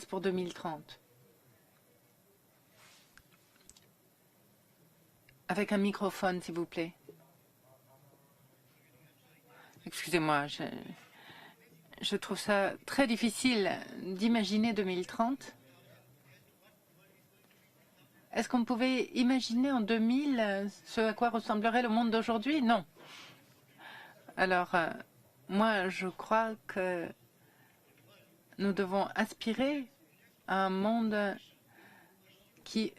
pour 2030. Avec un microphone, s'il vous plaît. Excusez-moi, je trouve ça très difficile d'imaginer 2030. Est-ce qu'on pouvait imaginer en 2000 ce à quoi ressemblerait le monde d'aujourd'hui? Non. Alors, moi, je crois que nous devons aspirer à un monde qui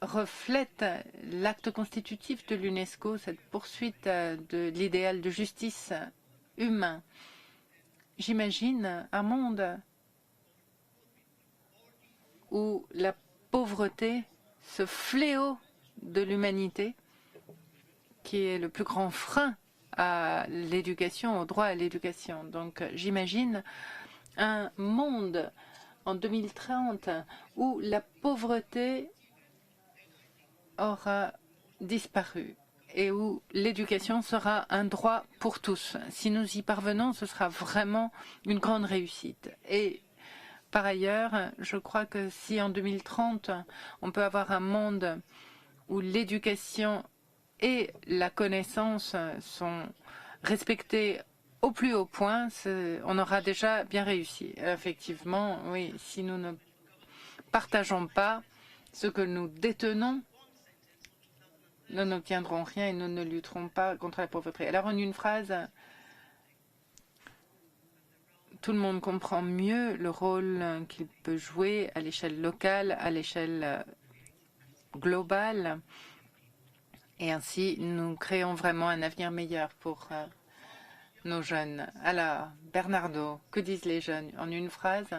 reflète l'acte constitutif de l'UNESCO, cette poursuite de l'idéal de justice humain. J'imagine un monde où la pauvreté, ce fléau de l'humanité, qui est le plus grand frein à l'éducation, au droit à l'éducation. Donc j'imagine un monde en 2030 où la pauvreté aura disparu et où l'éducation sera un droit pour tous. Si nous y parvenons, ce sera vraiment une grande réussite. Et par ailleurs, je crois que si en 2030, on peut avoir un monde où l'éducation et la connaissance sont respectées au plus haut point, on aura déjà bien réussi. Effectivement, oui, si nous ne partageons pas ce que nous détenons, nous n'obtiendrons rien et nous ne lutterons pas contre la pauvreté. Alors, en une phrase, tout le monde comprend mieux le rôle qu'il peut jouer à l'échelle locale, à l'échelle globale. Et ainsi, nous créons vraiment un avenir meilleur pour nos jeunes. Alors, Bernardo, que disent les jeunes? En une phrase,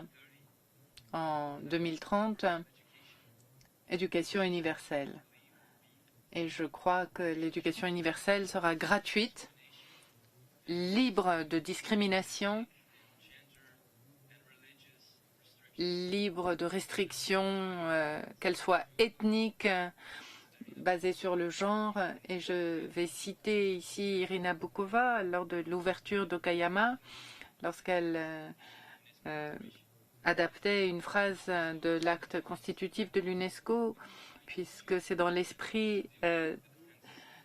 en 2030, éducation universelle. Et je crois que l'éducation universelle sera gratuite, libre de discrimination, libre de restrictions, qu'elles soient ethniques, basée sur le genre. Et je vais citer ici Irina Boukova lors de l'ouverture d'Okayama, lorsqu'elle adaptait une phrase de l'acte constitutif de l'UNESCO, puisque c'est dans l'esprit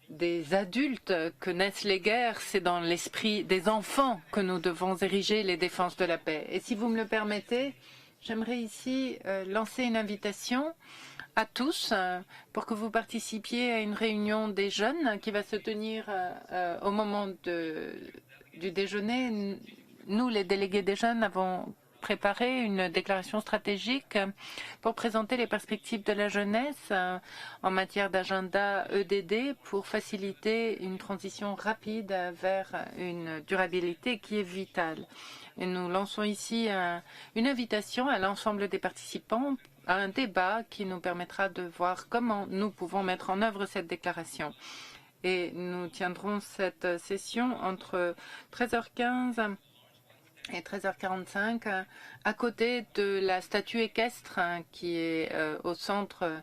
des adultes que naissent les guerres, c'est dans l'esprit des enfants que nous devons ériger les défenses de la paix. Et si vous me le permettez, j'aimerais ici lancer une invitation à tous pour que vous participiez à une réunion des jeunes qui va se tenir au moment du déjeuner. Nous, les délégués des jeunes, avons préparé une déclaration stratégique pour présenter les perspectives de la jeunesse en matière d'agenda EDD pour faciliter une transition rapide vers une durabilité qui est vitale. Et nous lançons ici une invitation à l'ensemble des participants à un débat qui nous permettra de voir comment nous pouvons mettre en œuvre cette déclaration. Et nous tiendrons cette session entre 13h15 et 13h45 à côté de la statue équestre qui est au centre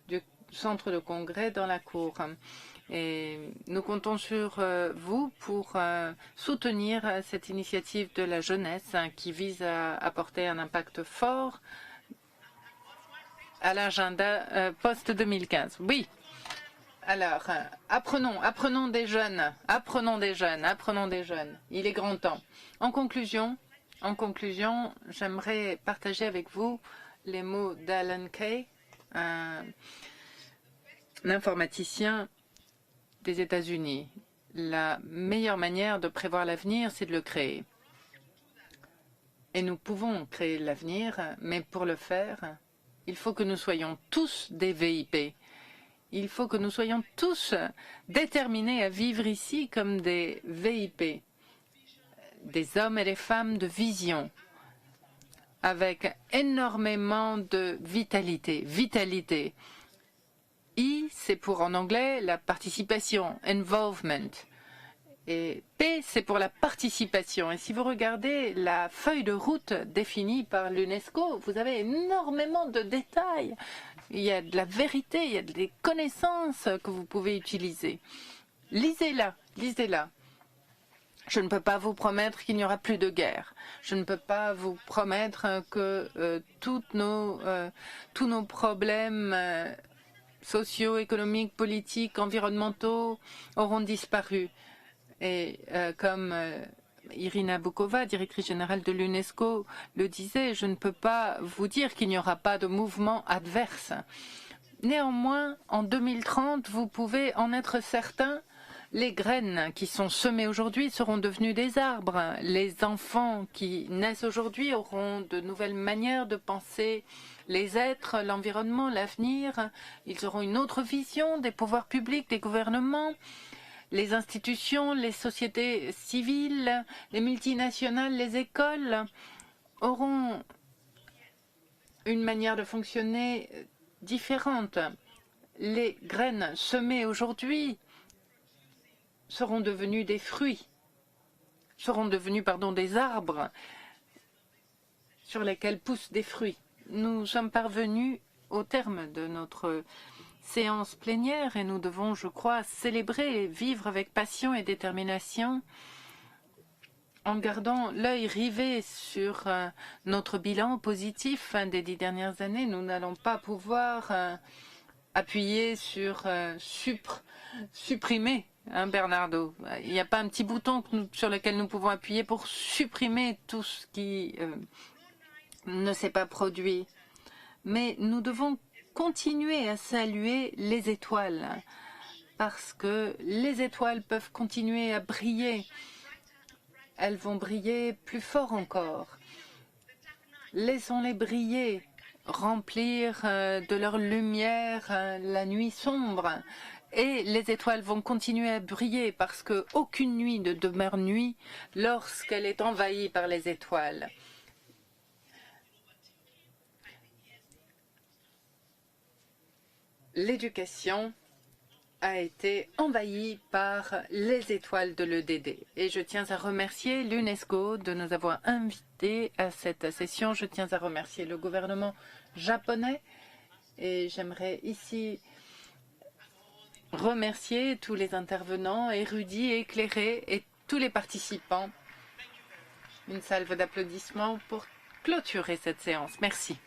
du centre de congrès dans la cour. Et nous comptons sur vous pour soutenir cette initiative de la jeunesse qui vise à apporter un impact fort à l'agenda post-2015. Oui. Alors, apprenons des jeunes, apprenons des jeunes. Il est grand temps. En conclusion, j'aimerais partager avec vous les mots d'Alan Kay, un informaticien des États-Unis. La meilleure manière de prévoir l'avenir, c'est de le créer. Et nous pouvons créer l'avenir, mais pour le faire, il faut que nous soyons tous des VIP. Il faut que nous soyons tous déterminés à vivre ici comme des VIP, des hommes et des femmes de vision, avec énormément de vitalité. Vitalité. I, c'est pour en anglais la participation, involvement. Et P, c'est pour la participation. Et si vous regardez la feuille de route définie par l'UNESCO, vous avez énormément de détails. Il y a de la vérité, il y a des connaissances que vous pouvez utiliser. Lisez-la, lisez-la. Je ne peux pas vous promettre qu'il n'y aura plus de guerre. Je ne peux pas vous promettre que tous nos problèmes sociaux, économiques, politiques, environnementaux auront disparu. Et comme Irina Boukova, directrice générale de l'UNESCO, le disait, je ne peux pas vous dire qu'il n'y aura pas de mouvement adverse. Néanmoins, en 2030, vous pouvez en être certain, les graines qui sont semées aujourd'hui seront devenues des arbres. Les enfants qui naissent aujourd'hui auront de nouvelles manières de penser les êtres, l'environnement, l'avenir. Ils auront une autre vision des pouvoirs publics, des gouvernements. Les institutions, les sociétés civiles, les multinationales, les écoles auront une manière de fonctionner différente. Les graines semées aujourd'hui seront devenues des fruits, seront devenues, des arbres sur lesquels poussent des fruits. Nous sommes parvenus au terme de notre séance plénière et nous devons, je crois, célébrer et vivre avec passion et détermination en gardant l'œil rivé sur notre bilan positif des 10 dernières années. Nous n'allons pas pouvoir appuyer sur supprimer, Bernardo. Il n'y a pas un petit bouton sur lequel nous pouvons appuyer pour supprimer tout ce qui ne s'est pas produit. Mais nous devons continuer à saluer les étoiles, parce que les étoiles peuvent continuer à briller. Elles vont briller plus fort encore. Laissons-les briller, remplir de leur lumière la nuit sombre. Et les étoiles vont continuer à briller, parce qu'aucune nuit ne demeure nuit lorsqu'elle est envahie par les étoiles. L'éducation a été envahie par les étoiles de l'EDD. Et je tiens à remercier l'UNESCO de nous avoir invités à cette session. Je tiens à remercier le gouvernement japonais. Et j'aimerais ici remercier tous les intervenants érudits, éclairés et tous les participants. Une salve d'applaudissements pour clôturer cette séance. Merci.